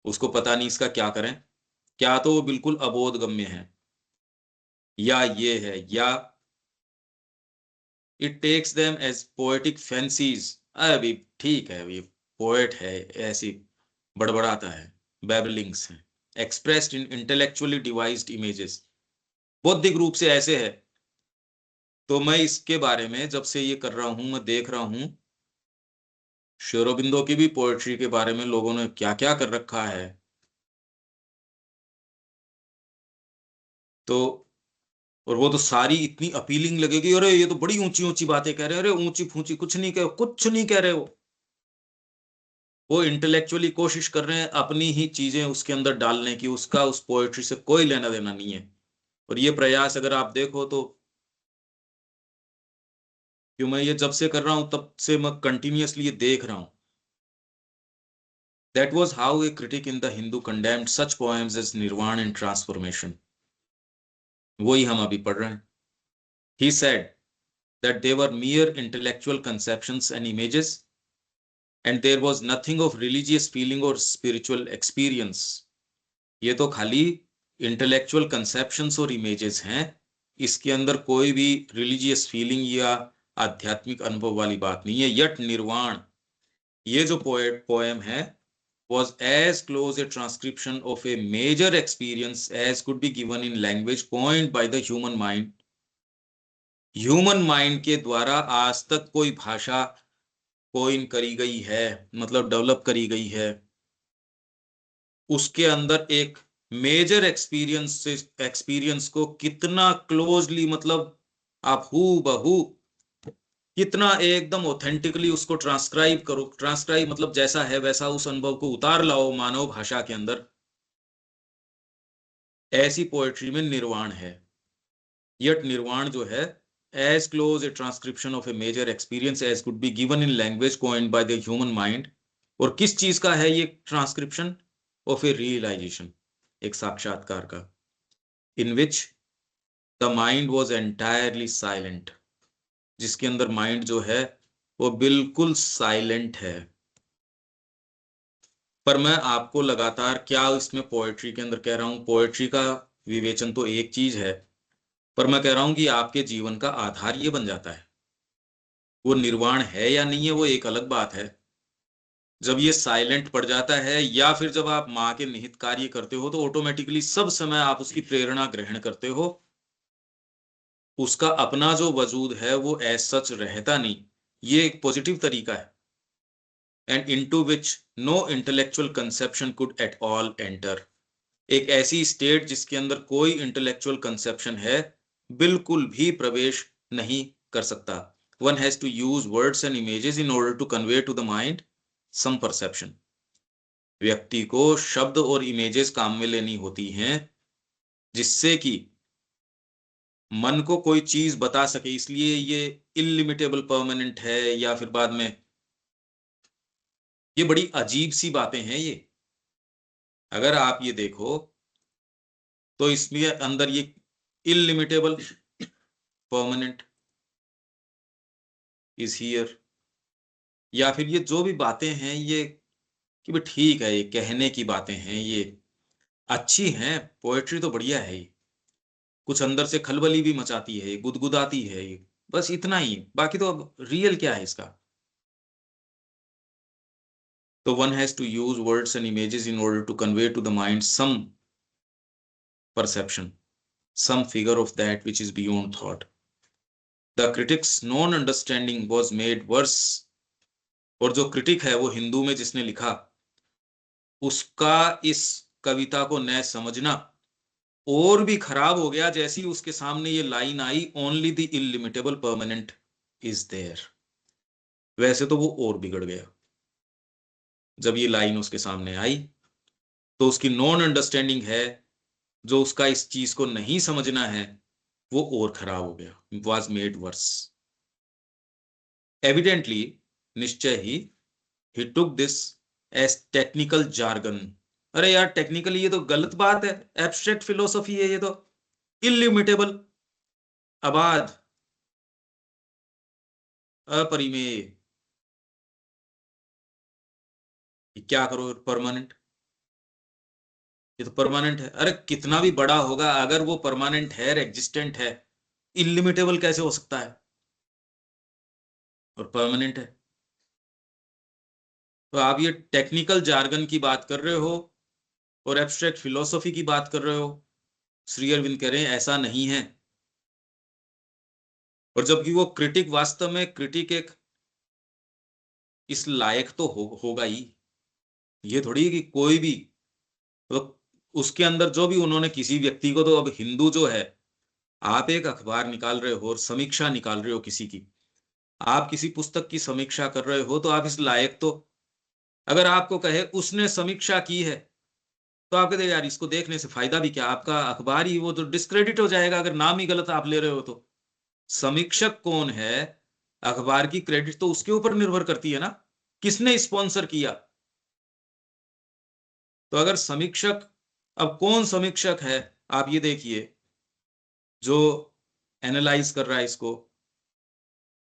उसको पता नहीं इसका क्या करें, क्या तो वो बिल्कुल अबोध गम्य है, या ये है, या it takes them as poetic fancies, अभी ठीक है, अभी पोएट है, ऐसी बड़बड़ाता है, बैबलिंग्स हैं, expressed in intellectually devised images, बौद्धिक रूप से ऐसे है। तो मैं इसके बारे में जब से ये कर रहा हूं, मैं देख रहा हूं श्री अरबिंदो की भी पोएट्री के बारे में लोगों ने क्या क्या कर रखा है। तो और वो तो सारी इतनी अपीलिंग लगेगी, अरे ये तो बड़ी ऊंची ऊंची बातें कह रहे हैं, अरे ऊंची फूंची कुछ नहीं कह, कुछ नहीं कह रहे वो इंटेलेक्चुअली कोशिश कर रहे हैं अपनी ही चीजें उसके अंदर डालने की, उसका उस पोएट्री से कोई लेना देना नहीं है। और ये प्रयास अगर आप देखो तो, क्यों मैं ये जब से कर रहा हूं तब से मैं कंटिन्यूअसली ये देख रहा हूं। That was how a critic in the Hindu condemned such poems as Nirvana and Transformation. वही हम अभी पढ़ रहे हैं। He said that they were mere intellectual conceptions and images, and there was nothing of religious feeling or spiritual experience. ये तो खाली intellectual conceptions और इमेजेस हैं, इसके अंदर कोई भी रिलीजियस फीलिंग या आध्यात्मिक अनुभव वाली बात नहीं है। यट निर्वाण, ये जो पोएम है, was as close a transcription of a major experience as could be given in language coined by the human mind. Human mind के द्वारा आज तक कोई भाषा कोइन करी गई है, मतलब डेवलप करी गई है, उसके अंदर एक मेजर एक्सपीरियंस को कितना क्लोजली, मतलब आप हू बहू कितना एकदम ऑथेंटिकली उसको ट्रांसक्राइब करो, ट्रांसक्राइब मतलब जैसा है वैसा उस अनुभव को उतार लाओ मानव भाषा के अंदर, ऐसी पोएट्री में निर्वाण है। यट निर्वाण जो है, as close a transcription of a major experience as could be given in language coined by the human mind. और किस चीज का है ये ट्रांसक्रिप्शन? ऑफ ए रियलाइजेशन, एक साक्षात्कार का, in which the mind was entirely silent, जिसके अंदर माइंड जो है वो बिल्कुल साइलेंट है। पर मैं आपको लगातार क्या इसमें पोएट्री के अंदर कह रहा हूं, पोएट्री का विवेचन तो एक चीज है, पर मैं कह रहा हूं कि आपके जीवन का आधार ये बन जाता है। वो निर्वाण है या नहीं है वो एक अलग बात है। जब ये साइलेंट पड़ जाता है, या फिर जब आप माँ के निहित कार्य करते हो, तो ऑटोमेटिकली सब समय आप उसकी प्रेरणा ग्रहण करते हो, उसका अपना जो वजूद है वो एज सच रहता नहीं। ये एक पॉजिटिव तरीका है, and into which no intellectual conception could at all enter, एक ऐसी स्टेट जिसके अंदर कोई इंटेलेक्चुअल कंसेप्शन है बिल्कुल भी प्रवेश नहीं कर सकता। One has to use words and images in order to convey to the mind some perception. व्यक्ति को शब्द और इमेजेस काम में लेनी होती हैं जिससे कि मन को कोई चीज बता सके, इसलिए ये इलिमिटेबल परमानेंट है, या फिर बाद में ये बड़ी अजीब सी बातें हैं ये। अगर आप ये देखो तो इसमें अंदर ये इलिमिटेबल परमानेंट इज हियर, या फिर ये जो भी बातें हैं ये कि भाई ठीक है, ये कहने की बातें हैं, ये अच्छी हैं, पोएट्री तो बढ़िया है, ये कुछ अंदर से खलबली भी मचाती है, गुदगुदाती है, ये बस इतना ही, बाकी तो अब रियल क्या है इसका। तो one has to use words and images in order to convey to the mind some perception, some figure of that which is beyond thought. The critic's non understanding was made worse. और जो critic है वो हिंदू में जिसने लिखा, उसका इस कविता को न समझना और भी खराब हो गया जैसी उसके सामने ये लाइन आई, only the illimitable permanent is there. वैसे तो वो और बिगड़ गया जब ये लाइन उसके सामने आई। तो उसकी नॉन अंडरस्टैंडिंग है, जो उसका इस चीज को नहीं समझना है, वो और खराब हो गया, वॉज मेड वर्स। एविडेंटली, निश्चय ही took this as technical jargon. अरे यार, टेक्निकली ये तो गलत बात है, एब्स्ट्रैक्ट फिलोसफी है ये तो, इलिमिटेबल, अबाध, अपरिमेय, क्या करो परमानेंट, ये तो परमानेंट है। अरे कितना भी बड़ा होगा, अगर वो परमानेंट है, एग्जिस्टेंट है, इलिमिटेबल कैसे हो सकता है? और परमानेंट है। तो आप ये टेक्निकल जार्गन की बात कर रहे हो और एब्स्ट्रैक्ट फिलोसफी की बात कर रहे हो। श्री अरविंद कह रहे हैं ऐसा नहीं है। और जबकि वो क्रिटिक, वास्तव में क्रिटिक एक इस लायक तो होगा ही। ये थोड़ी है कि कोई भी, तो उसके अंदर जो भी उन्होंने किसी व्यक्ति को, तो अब हिंदू जो है, आप एक अखबार निकाल रहे हो और समीक्षा निकाल रहे हो किसी की, आप किसी पुस्तक की समीक्षा कर रहे हो, तो आप इस लायक तो, अगर आपको कहे उसने समीक्षा की है, तो आप कहते यार इसको देखने से फायदा भी क्या, आपका अखबार ही वो तो डिस्क्रेडिट हो जाएगा अगर नाम ही गलत आप ले रहे हो तो। समीक्षक कौन है, अखबार की क्रेडिट तो उसके ऊपर निर्भर करती है ना, किसने स्पॉन्सर किया। तो अगर समीक्षक, अब कौन समीक्षक है, आप ये देखिए, जो एनालाइज कर रहा है इसको,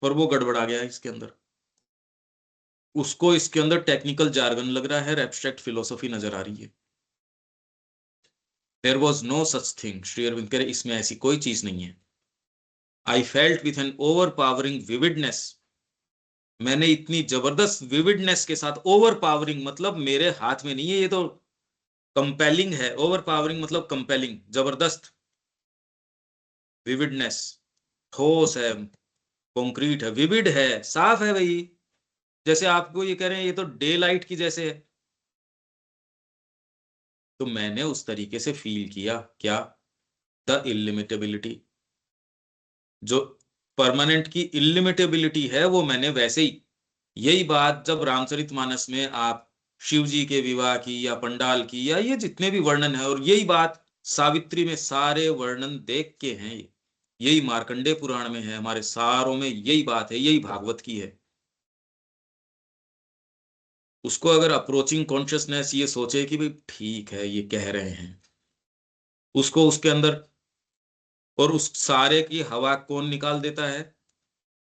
पर वो गड़बड़ा गया इसके अंदर, उसको इसके अंदर टेक्निकल जार्गन लग रहा है, एब्स्ट्रैक्ट फिलोसफी नजर आ रही है। There was no such thing, Shri Aurobindo कह रहे इसमें ऐसी कोई चीज नहीं है। I felt with an overpowering vividness, मैंने इतनी जबरदस्त विविडनेस के साथ, ओवर पावरिंग मतलब मेरे हाथ में नहीं है ये तो, कंपेलिंग है, ओवर पावरिंग मतलब कंपेलिंग, जबरदस्त, विविडनेस ठोस है, कॉन्क्रीट है, विविड है, साफ है भाई, जैसे आपको ये कह रहे हैं ये तो डे लाइट की जैसे है। तो मैंने उस तरीके से फील किया क्या, द इलिमिटेबिलिटी, जो परमानेंट की इलिमिटेबिलिटी है, वो मैंने वैसे ही, यही बात जब रामचरितमानस में आप शिव जी के विवाह की या पंडाल की या ये जितने भी वर्णन है, और यही बात सावित्री में सारे वर्णन देख के हैं, यही मार्कंडे पुराण में है, हमारे सारों में यही बात है, यही भागवत की है। उसको अगर अप्रोचिंग कॉन्शियसनेस ये सोचे कि भाई ठीक है ये कह रहे हैं, उसको उसके अंदर, और उस सारे की हवा कौन निकाल देता है,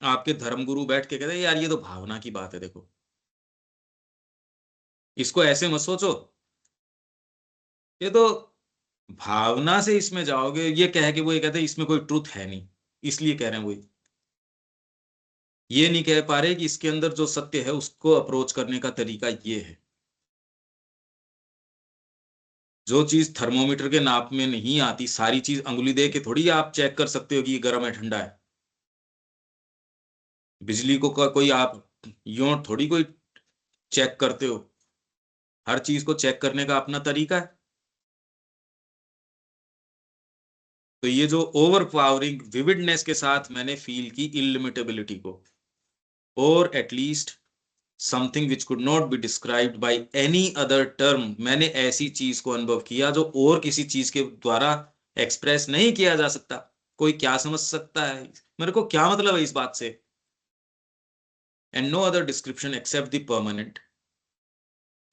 आपके धर्मगुरु बैठ के कहते हैं यार ये तो भावना की बात है, देखो इसको ऐसे मत सोचो, ये तो भावना से इसमें जाओगे, ये कह के वो ये कहते हैं इसमें कोई ट्रुथ है नहीं, इसलिए कह रहे हैं। वही ये नहीं कह पा रहे कि इसके अंदर जो सत्य है उसको अप्रोच करने का तरीका ये है। जो चीज थर्मोमीटर के नाप में नहीं आती, सारी चीज अंगुली दे के थोड़ी आप चेक कर सकते हो कि ये गर्म है ठंडा है। बिजली को कोई आप यूं थोड़ी कोई चेक करते हो, हर चीज को चेक करने का अपना तरीका है। तो ये जो ओवर पावरिंग विविडनेस के साथ मैंने फील की इलिमिटेबिलिटी को, और at least something which could not be described by any other term, मैंने ऐसी चीज को अनुभव किया जो और किसी चीज के द्वारा एक्सप्रेस नहीं किया जा सकता। कोई क्या समझ सकता है, मेरे को क्या मतलब है इस बात से, and no other description except the permanent,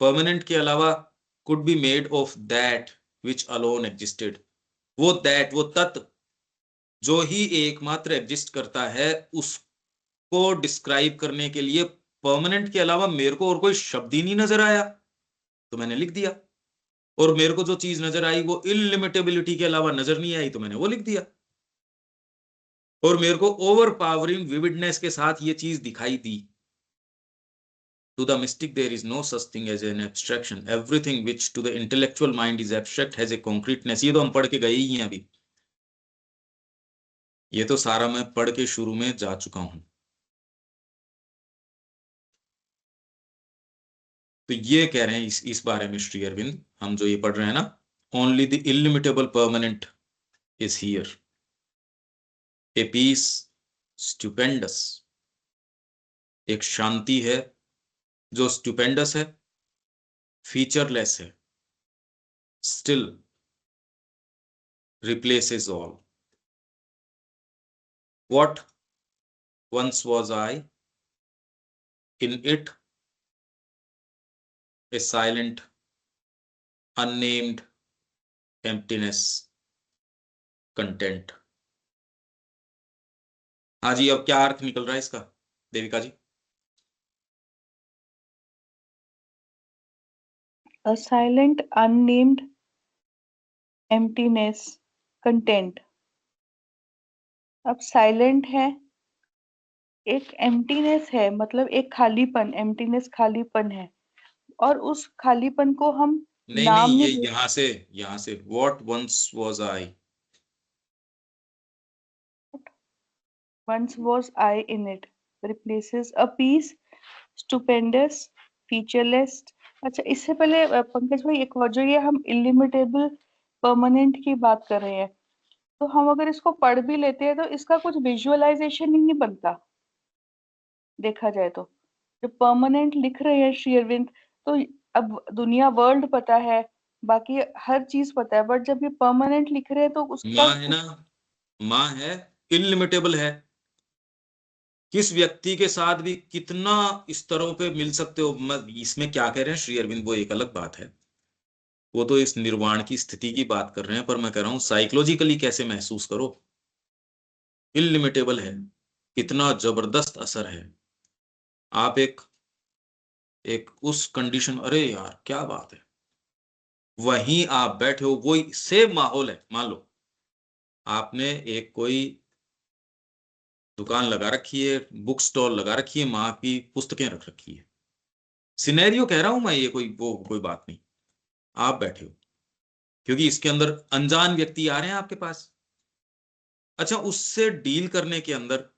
permanent के अलावा could be made of that which alone existed, वो दैट, वो तत्व जो ही एकमात्र एग्जिस्ट करता है, उसको डिस्क्राइब करने के लिए परमानेंट के अलावा मेरे को और कोई शब्द ही नहीं नजर आया, तो मैंने लिख दिया। और मेरे को जो चीज नजर आई वो इलिमिटेबिलिटी के अलावा नजर नहीं आई, तो मैंने वो लिख दिया। और मेरे को ओवर पावरिंग विविडनेस के साथ ये चीज दिखाई दी, To the mystic, there is no such thing as an abstraction. Everything which to the intellectual mind is abstract has a concreteness. ये तो हम पढ़ के गए ही हैं अभी, ये तो सारा मैं पढ़ के शुरू में जा चुका हूं। तो ये कह रहे हैं इस बारे में श्री अरविंद, हम जो ये पढ़ रहे हैं ना, only the illimitable permanent is here, a peace stupendous, एक शांति है जो स्टुपेंडस है, फीचरलेस है, still replaces all. What once was I, in it a silent, unnamed emptiness, content. हाँ जी, अब क्या अर्थ निकल रहा है इसका देविका जी? A silent, unnamed emptiness, content. अब साइलेंट है, एक एम्प्टीनेस है, मतलब एक खालीपन, एम्प्टीनेस खालीपन है, और उस खालीपन को हम नहीं नाम नहीं, में ये यहाँ से what once was I, once was I in it, replaces a piece stupendous, featureless. अच्छा, इससे पहले पंकज भाई, एक और जो ये हम इलिमिटेबल परमानेंट की बात कर रहे हैं, तो हम अगर इसको पढ़ भी लेते हैं तो इसका कुछ विजुअलाइजेशन ही नहीं बनता, देखा जाए तो। जो परमानेंट लिख रहे हैं श्री अरविंद, तो अब दुनिया वर्ल्ड पता है, बाकी हर चीज पता है, बट जब ये परमानेंट लिख रहे हैं तो उसका माँ है ना, माँ है, इलिमिटेबल है, किस व्यक्ति के साथ भी कितना स्तरों पे मिल सकते हो। इसमें क्या कह रहे हैं श्री अरविंद, वो एक अलग बात है, वो तो इस निर्वाण की स्थिति की बात कर रहे हैं, पर मैं कह रहा हूं साइकोलॉजिकली कैसे महसूस करो, इलिमिटेबल है, इतना जबरदस्त असर है। आप एक एक उस कंडीशन, अरे यार क्या बात है, वहीं आप बैठे हो, वही सेम माहौल है। मान लो आपने एक कोई दुकान लगा रखी है, बुक स्टॉल लगा रखी है, माँ की पुस्तकें रख रखी है, सिनेरियो कह रहा हूं मैं, ये कोई बात नहीं, आप बैठे हो, क्योंकि इसके अंदर अनजान व्यक्ति आ रहे हैं आपके पास। अच्छा, उससे डील करने के अंदर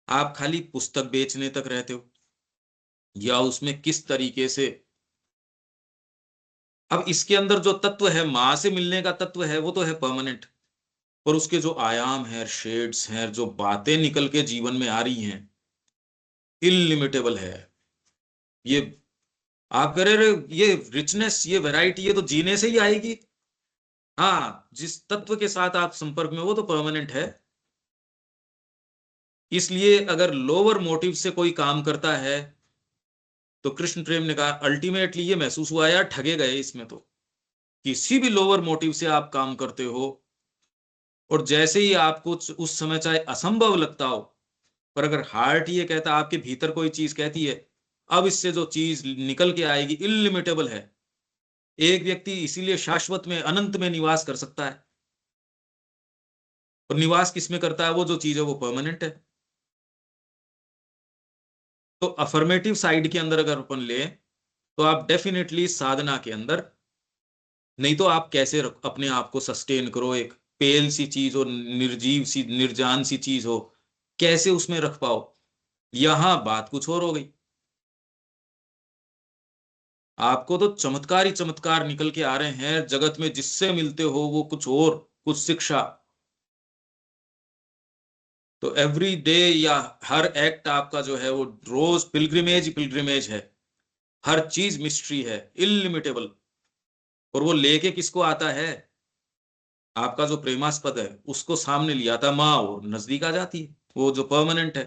आप खाली पुस्तक बेचने तक रहते हो, या उसमें किस तरीके से, अब इसके अंदर जो तत्व है, मां से मिलने का तत्व है, वो तो है परमानेंट, और उसके जो आयाम हैं, शेड्स हैं, जो बातें निकल के जीवन में आ रही हैं, इनलिमिटेबल है। ये आप कह रहे, ये रिचनेस, ये वैरायटी, ये तो जीने से ही आएगी। हाँ, जिस तत्व के साथ आप संपर्क में, वो तो परमानेंट है। इसलिए अगर लोअर मोटिव से कोई काम करता है, तो कृष्ण प्रेम ने कहा अल्टीमेटली ये महसूस हुआ यार, ठगे गए इसमें। तो किसी भी लोअर मोटिव से आप काम करते हो, और जैसे ही आपको उस समय चाहे असंभव लगता हो, पर अगर हार्ट ये कहता, आपके भीतर कोई चीज कहती है, अब इससे जो चीज निकल के आएगी इलिमिटेबल है। एक व्यक्ति इसीलिए शाश्वत में, अनंत में निवास कर सकता है, और निवास किसमें करता है, वो जो चीज है वो परमानेंट है। तो अफर्मेटिव साइड के अंदर अगर अपन ले, तो आप डेफिनेटली साधना के अंदर, नहीं तो आप कैसे अपने आप को सस्टेन करो, एक पेल सी चीज हो, निर्जीव सी, निर्जान सी चीज हो, कैसे उसमें रख पाओ। यहां बात कुछ और हो गई, आपको तो चमत्कार ही चमत्कार निकल के आ रहे हैं जगत में, जिससे मिलते हो वो कुछ और, कुछ शिक्षा। तो एवरी डे या हर एक्ट आपका जो है, वो रोज पिलग्रिमेज पिलग्रिमेज है, हर चीज मिस्ट्री है, इलिमिटेबल। और वो लेके किसको आता है, आपका जो प्रेमास्पद है उसको सामने लिया था माँ, वो नजदीक आ जाती है, वो जो परमानेंट है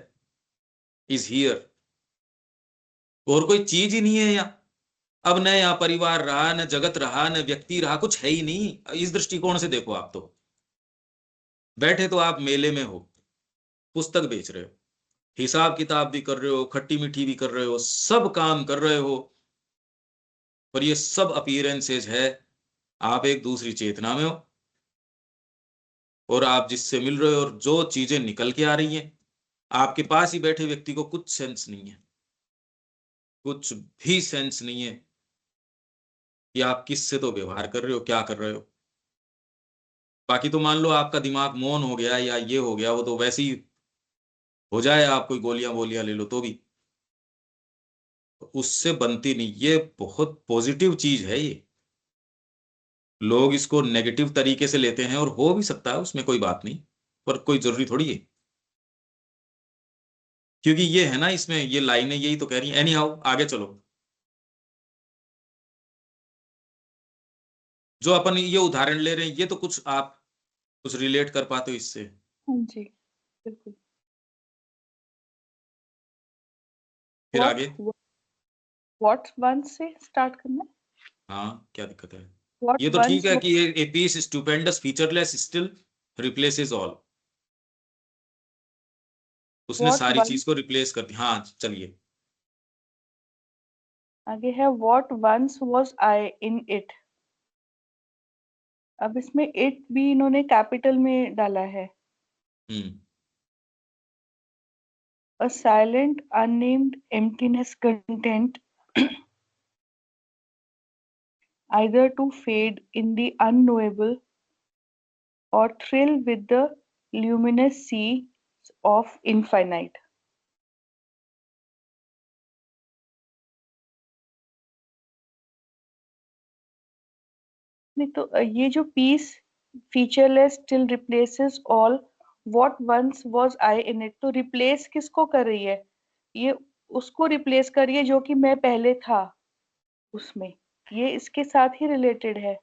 इज हियर। और कोई चीज ही नहीं है यहाँ, अब न यहाँ परिवार रहा, न जगत रहा, न व्यक्ति रहा, कुछ है ही नहीं। इस दृष्टिकोण से देखो, आप तो बैठे तो आप मेले में हो, पुस्तक बेच रहे हो, हिसाब किताब भी कर रहे हो, खट्टी मीठी भी कर रहे हो, सब काम कर रहे हो, पर ये सब अपीयरेंसेज है। आप एक दूसरी चेतना में हो, और आप जिससे मिल रहे हो, और जो चीजें निकल के आ रही हैं, आपके पास ही बैठे व्यक्ति को कुछ सेंस नहीं है, कुछ भी सेंस नहीं है कि आप किससे तो व्यवहार कर रहे हो, क्या कर रहे हो। बाकी तो मान लो आपका दिमाग मौन हो गया या ये हो गया, वो तो वैसे ही हो जाए, आप कोई गोलियां वोलियां ले लो तो भी उससे बनती नहीं। ये बहुत पॉजिटिव चीज है ये। लोग इसको नेगेटिव तरीके से लेते हैं, और हो भी सकता है, उसमें कोई बात नहीं, पर कोई जरूरी थोड़ी है। क्योंकि ये है ना, इसमें ये लाइनें यही तो कह रही हैं। एनी हाउ, आगे चलो। जो अपन ये उदाहरण ले रहे हैं, ये तो कुछ आप कुछ रिलेट कर पाते हो इससे? हाँ जी, बिल्कुल। फिर आगे। व्हाट वन से स्टार्ट करना है? हाँ, क्या दिक्कत है? व्हाट ये तो ठीक वंस है कि a peace stupendous featureless still replaces all. उसने व्हाट सारी वन चीज को रिप्लेस कर दी। हाँ चलिए। आगे है what once was I in it. अब इसमें इट भी इन्होंने कैपिटल में डाला है। हम्म। A silent, unnamed emptiness content, either to fade in the unknowable or thrill with the luminous sea of infinite. नहीं तो ये जो peace featureless still replaces all what once was I in it, तो replace किसको कर रही है? ये उसको रिप्लेस कर रही है जो कि मैं पहले था उसमें। ये इसके साथ ही रिलेटेड है।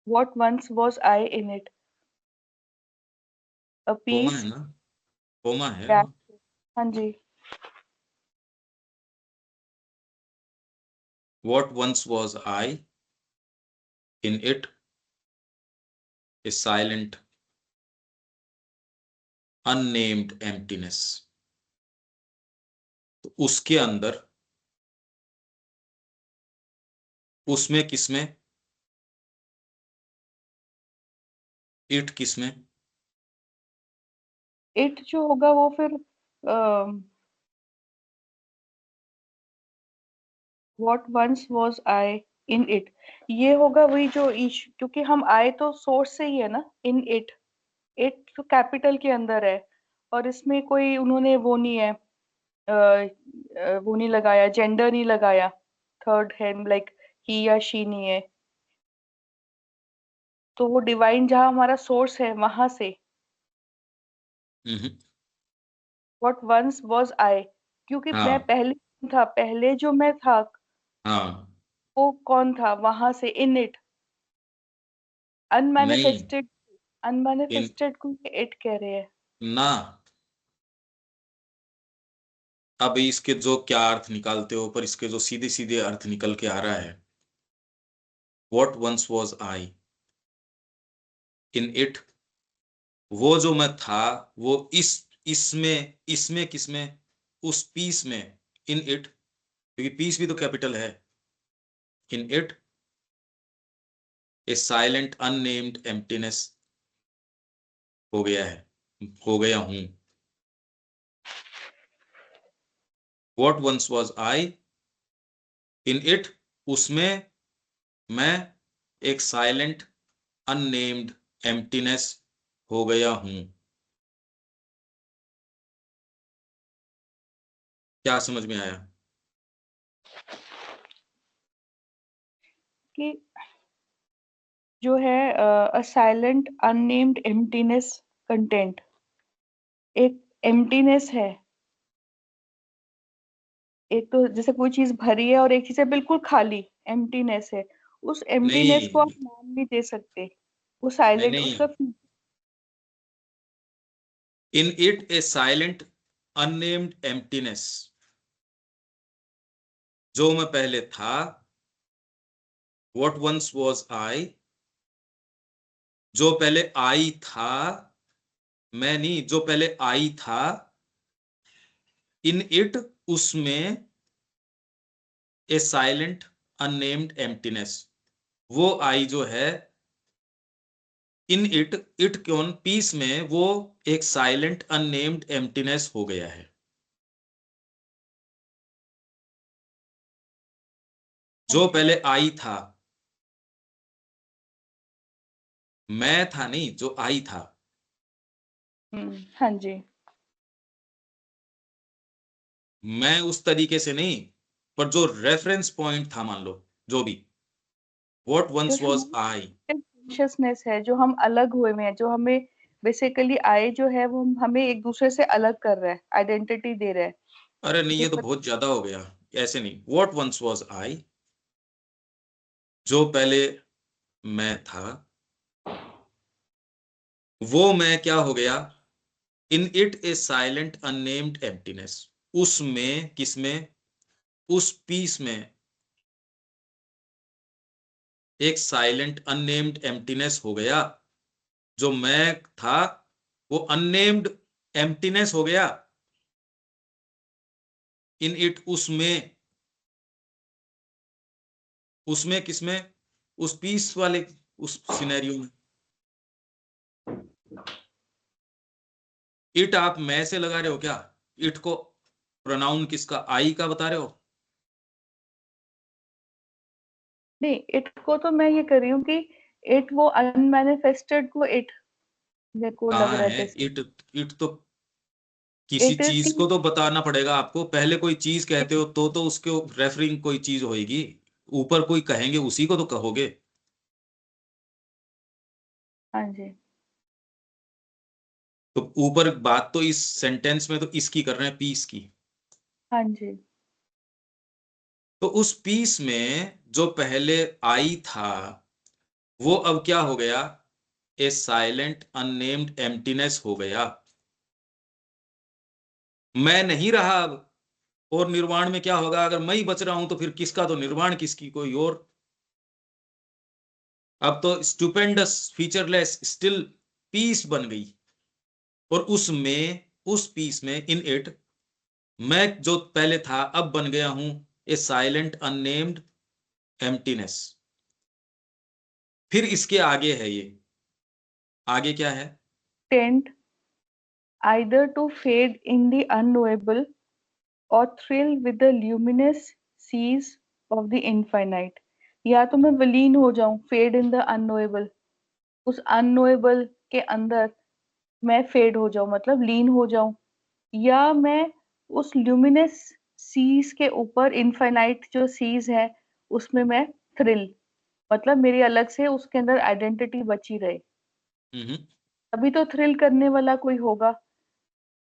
What once was I in it, a comma peace है ना? कोमा है दैट। वहाँ। हाँ जी। What once was I in it, a silent unnamed emptiness। तो उसके अंदर, उसमें किसमें, इट किसमें? इट जो होगा वो फिर what once was I in it, ये होगा वही जो ईश, क्योंकि हम आए तो सोर्स से ही है ना। इन इट, इट तो कैपिटल के अंदर है, और इसमें कोई उन्होंने वो नहीं है, वो नहीं लगाया, जेंडर नहीं लगाया, थर्ड हैंड लाइक ही या शी नहीं है। तो वो डिवाइन जहाँ हमारा सोर्स है वहां से हम्म। व्हाट वंस वाज आई, क्योंकि मैं हाँ पहले था, पहले जो मैं था हाँ। वो कौन था वहां से। इन इट, नहीं, अनमैनिफेस्टेड, इन अनमैनिफेस्टेड को इट कह रहे हैं। ना। अब इसके जो क्या अर्थ निकालते हो, पर इसके जो सीधे सीधे अर्थ निकल के आ रहा है, what once was I in it, वो जो मैं था, वो इसमें इसमें किसमें, उस पीस में, इन इट, क्योंकि पीस भी तो कैपिटल है। In it a silent unnamed emptiness हो गया है, हो गया हूं। What once was I in it, उसमें मैं एक साइलेंट अननेम्ड एम्प्टीनेस हो गया हूं। क्या समझ में आया? कि जो है a silent unnamed emptiness content, एक एम्प्टीनेस है। एक तो जैसे कोई चीज भरी है और एक चीज है बिल्कुल खाली, एम्प्टीनेस है। उस एम्प्टीनेस को आप नहीं नाम नहीं दे सकते, वो नहीं साइलेंट नहीं। उसका। इन it a silent unnamed emptiness, जो मैं पहले था। व्हाट वंस वाज आई, जो पहले आई था, मैं नहीं, जो पहले आई था। इन इट, उसमें ए साइलेंट अननेम्ड एम्प्टीनेस, वो आई जो है, इन इट, इट कौन, पीस में, वो एक साइलेंट अननेम्ड एम्प्टीनेस हो गया है। जो पहले आई था, मैं था नहीं, जो आई था, हाँ जी, मैं उस तरीके से नहीं, पर जो रेफरेंस पॉइंट था, मान लो जो भी, व्हाट जो वंस वाज आई। कॉन्शियसनेस है, जो हम अलग हुए में है, जो हमें बेसिकली आई जो है वो हमें एक दूसरे से अलग कर रहा है, आइडेंटिटी दे रहा है। अरे नहीं, ये ये तो बहुत ज्यादा हो गया, ऐसे नहीं। व्हाट वंस वाज आई, जो पहले मैं था, वो मैं क्या हो गया, इन it a silent unnamed emptiness, उसमें, किसमें, उस पीस में एक साइलेंट अननेम्ड एम्प्टीनेस हो गया। जो मैं था वो अननेम्ड एम्प्टीनेस हो गया, इन इट, उसमें, उसमें किसमें, उस पीस वाले, उस सिनेरियो में। इट आप मैं से लगा रहे हो क्या? इट को प्रोनाउन किसका, आई का बता रहे हो? नहीं, इट को तो मैं ये कर रही हूँ कि इट वो अनमैनिफेस्टेड को इट मेरे को लग कहाँ रहा है है जैसे इट? इट तो किसी इट चीज इज को तो बताना पड़ेगा आपको, पहले कोई चीज कहते हो तो उसके रेफरिंग कोई चीज होगी, ऊपर कोई कहेंगे उसी को तो कहोगे। हाँ जी, तो ऊपर बात तो इस सेंटेंस में तो इसकी कर रहे हैं, पीस की। हाँ जी, तो उस पीस में जो पहले आई था, वो अब क्या हो गया, ए साइलेंट अननेम्ड एम्प्टीनेस हो गया, मैं नहीं रहा अब। और निर्वाण में क्या होगा, अगर मैं ही बच रहा हूं तो फिर किसका, तो निर्वाण किसकी, कोई और। अब तो स्टुपेंडस फीचरलेस स्टिल पीस बन गई, और उसमें, उस पीस में, इन इट, मैं जो पहले था अब बन गया हूं ए साइलेंट अननेम्ड एम्प्टीनेस। फिर इसके आगे है ये, आगे क्या है? Tent either to fade in the unknowable or thrill with the luminous seas of the infinite। या तो मैं विलीन हो जाऊं, फेड इन द अननोएबल, उस अननोएबल के अंदर मैं फेड हो जाऊं, मतलब लीन हो जाऊं, या मैं उस ल्यूमिनस सीज के ऊपर, इनफाइनाइट जो सीज है उसमें मैं थ्रिल, मतलब मेरी अलग से उसके अंदर आइडेंटिटी बची रहे। हम्म। अभी तो थ्रिल करने वाला कोई होगा।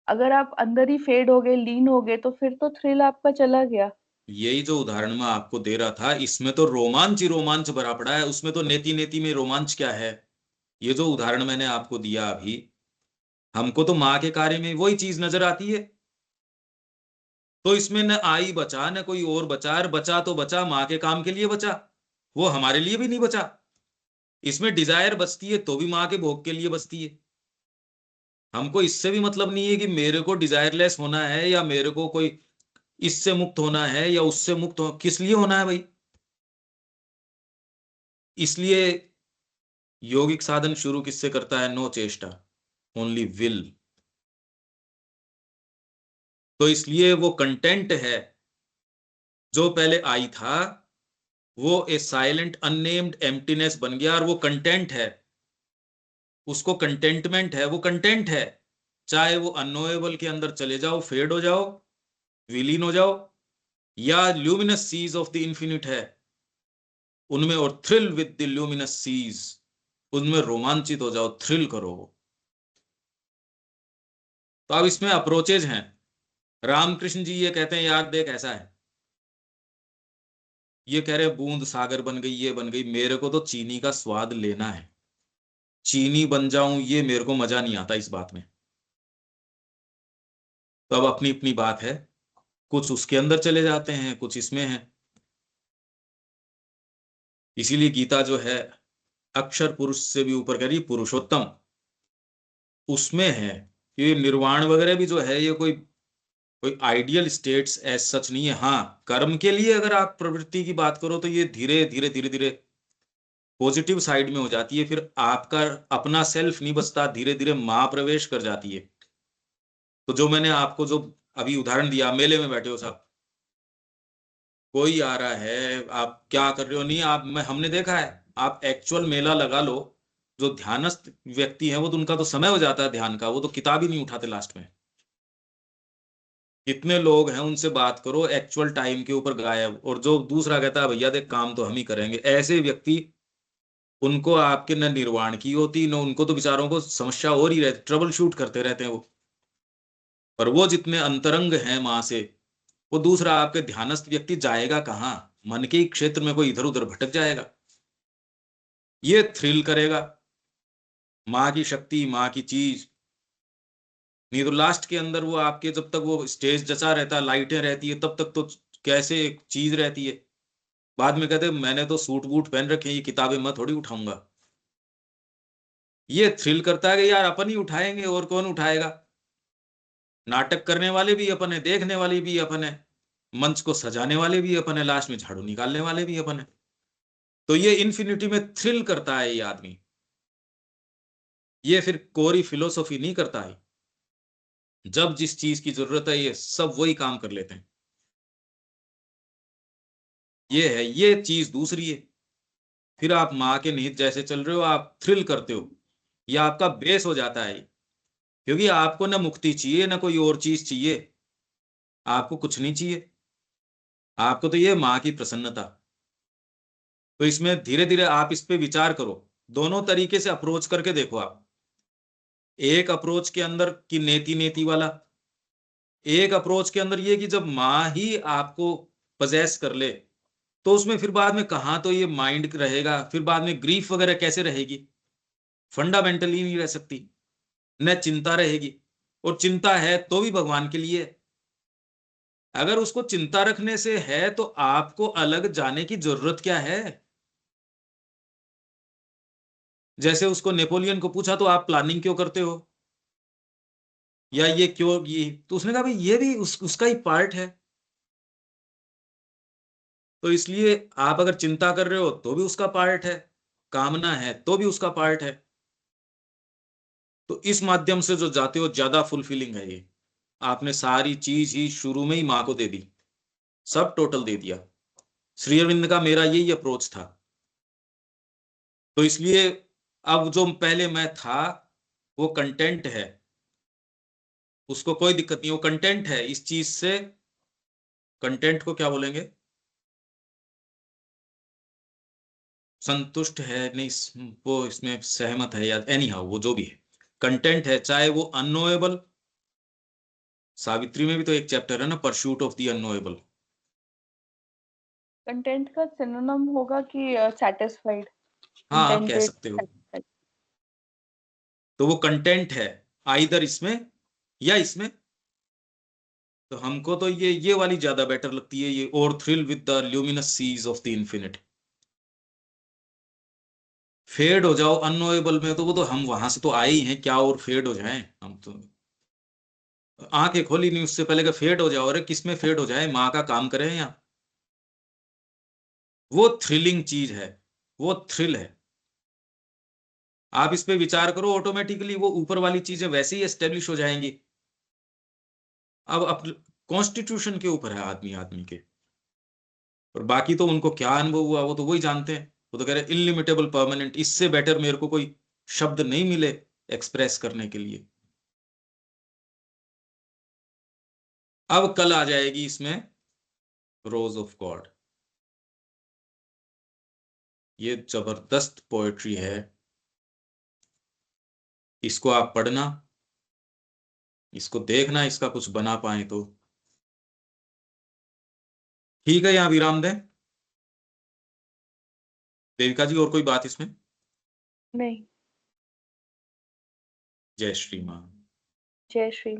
अगर आप अंदर ही फेड हो गए, लीन हो गए, तो फिर तो थ्रिल आपका चला गया। यही जो उदाहरण मैं आपको दे रहा था, इसमें तो रोमांच ही रोमांच भरा पड़ा है, उसमें तो नेति नेति में रोमांच क्या है? ये जो उदाहरण मैंने आपको दिया अभी, हमको तो माँ के कार्य में वही चीज नजर आती है। तो इसमें न आई बचा, न कोई और बचा, और बचा तो बचा माँ के काम के लिए बचा, वो हमारे लिए भी नहीं बचा। इसमें डिजायर बचती है तो भी माँ के भोग के लिए बचती है। हमको इससे भी मतलब नहीं है कि मेरे को डिजायरलेस होना है, या मेरे को कोई इससे मुक्त होना है, या उससे मुक्त हो, किस लिए होना है भाई? इसलिए यौगिक साधन शुरू किससे करता है? नो चेष्टा, ओनली विल। तो इसलिए वो कंटेंट है, जो पहले आई था वो ए साइलेंट अननेम्ड एम्प्टीनेस बन गया, और वो कंटेंट है, उसको कंटेंटमेंट है, वो कंटेंट है। चाहे वो अननोएबल के अंदर चले जाओ, फेड हो जाओ, विलीन हो जाओ, या luminous seas of the infinite है उनमें, और thrill with the luminous seas, उनमें रोमांचित हो जाओ, थ्रिल करो। तो अब इसमें अप्रोचेज हैं। रामकृष्ण जी ये कहते हैं, यार देख ऐसा है, ये कह रहे बूंद सागर बन गई, ये बन गई, मेरे को तो चीनी का स्वाद लेना है, चीनी बन जाऊं, ये मेरे को मजा नहीं आता इस बात में। तो अब अपनी अपनी बात है, कुछ उसके अंदर चले जाते हैं, कुछ इसमें है। इसीलिए गीता जो है, अक्षर पुरुष से भी ऊपर कह रही है, पुरुषोत्तम उसमें है। ये निर्वाण वगैरह भी जो है, ये कोई कोई आइडियल स्टेट्स एज सच नहीं है। हाँ, कर्म के लिए अगर आप प्रवृत्ति की बात करो तो ये धीरे धीरे धीरे धीरे पॉजिटिव साइड में हो जाती है, फिर आपका अपना सेल्फ नहीं बचता, धीरे धीरे माँ प्रवेश कर जाती है। तो जो मैंने आपको जो अभी उदाहरण दिया, मेले में बैठे हो साहब, कोई आ रहा है, आप क्या कर रहे हो, नहीं आप, हमने देखा है, आप एक्चुअल मेला लगा लो, जो ध्यानस्थ व्यक्ति हैं वो तो उनका तो समय हो जाता है ध्यान का, वो तो किताब ही नहीं उठाते लास्ट में। कितने लोग हैं उनसे बात करो एक्चुअल टाइम के ऊपर गायब, और जो दूसरा कहता है भैया देख काम तो हम ही करेंगे, ऐसे व्यक्ति, उनको आपके न निर्वाण की होती न, उनको तो बेचारों को समस्या हो रही रहती, ट्रबल शूट करते रहते हैं वो। पर वो जितने अंतरंग हैं माँ से, वो दूसरा आपके ध्यानस्थ व्यक्ति जाएगा कहाँ, मन के ही क्षेत्र में कोई इधर उधर भटक जाएगा। ये थ्रिल करेगा माँ की शक्ति, माँ की चीज। नहीं तो लास्ट के अंदर वो आपके, जब तक वो स्टेज जचा रहता है, लाइटें रहती है, तब तक तो कैसे एक चीज रहती है, बाद में कहते मैंने तो सूट बूट पहन रखे हैं, ये किताबें मैं थोड़ी उठाऊंगा। ये थ्रिल करता है कि यार अपन ही उठाएंगे और कौन उठाएगा। नाटक करने वाले भी अपन है, देखने वाले भी अपन है, मंच को सजाने वाले भी अपन है, लास्ट में झाड़ू निकालने वाले भी अपन है। तो ये इन्फिनिटी में थ्रिल करता है ये आदमी। ये फिर कोरी फिलोसॉफी नहीं करता है, जब जिस चीज की जरूरत है ये सब वही काम कर लेते हैं। ये है, ये चीज दूसरी है। फिर आप माँ के निहित जैसे चल रहे हो, आप थ्रिल करते हो, ये आपका बेस हो जाता है। क्योंकि आपको ना मुक्ति चाहिए ना कोई और चीज चाहिए, आपको कुछ नहीं चाहिए, आपको तो ये माँ की प्रसन्नता। तो इसमें धीरे धीरे आप इस पे विचार करो, दोनों तरीके से अप्रोच करके देखो आप। एक अप्रोच के अंदर कि नेति नेति वाला, एक अप्रोच के अंदर ये कि जब माँ ही आपको पजेस कर ले, तो उसमें फिर बाद में कहाँ तो ये माइंड रहेगा, फिर बाद में ग्रीफ वगैरह कैसे रहेगी, फंडामेंटली नहीं रह सकती, न चिंता रहेगी। और चिंता है तो भी भगवान के लिए। अगर उसको चिंता रखने से है तो आपको अलग जाने की जरूरत क्या है। जैसे उसको नेपोलियन को पूछा तो आप प्लानिंग क्यों करते हो, या ये क्यों, ये तो उसने कहा भाई ये भी उसका ही पार्ट है। तो इसलिए आप अगर चिंता कर रहे हो तो भी उसका पार्ट है, कामना है तो भी उसका पार्ट है। तो इस माध्यम से जो जाते हो ज्यादा फुलफिलिंग है ये। आपने सारी चीज ही शुरू में ही माँ को दे दी, सब टोटल दे दिया। श्री अरविंद का मेरा यही अप्रोच था। तो इसलिए अब जो पहले मैं था वो कंटेंट है, उसको कोई दिक्कत नहीं, वो कंटेंट है इस चीज से। कंटेंट को क्या बोलेंगे, संतुष्ट है नहीं, वो इसमें सहमत है या एनी हाउ, वो जो भी है कंटेंट है, चाहे वो अननोएबल। सावित्री में भी तो एक चैप्टर है ना, pursuit of the unknowable. Content का सिनोनिम होगा कि सेटिस्फाइड, हाँ हाँ कह कंटेंटेड, सकते हो। सेटिस्फाइड। तो वो कंटेंट है आइदर इसमें या इसमें। तो हमको तो ये वाली ज्यादा बेटर लगती है, ये और thrill with the luminous seas of the infinite. Fade हो जाओ अननोएबल में, तो वो तो हम वहां से तो आए ही हैं, क्या और फेड हो जाएं हम तो। आंखें खोली नहीं उससे पहले कि फेड हो जाओ, अरे किस में फेड हो जाए, माँ का काम करें या। वो थ्रिलिंग चीज है, वो थ्रिल है। आप इस पे विचार करो, ऑटोमेटिकली वो ऊपर वाली चीजें वैसे ही एस्टेब्लिश हो जाएंगी। अब कॉन्स्टिट्यूशन के ऊपर है आदमी आदमी के, और बाकी तो उनको क्या अनुभव हुआ वो तो वही जानते हैं। वो तो कह रहे इनलिमिटेबल परमानेंट, इससे बेटर मेरे को कोई शब्द नहीं मिले एक्सप्रेस करने के लिए। अब कल आ जाएगी इसमें रोज ऑफ गॉड। ये जबरदस्त पोएट्री है, इसको आप पढ़ना, इसको देखना, इसका कुछ बना पाए तो ठीक है। यहाँ विराम दें देविका जी, और कोई बात इसमें? नहीं। जय श्री मां। जय श्री।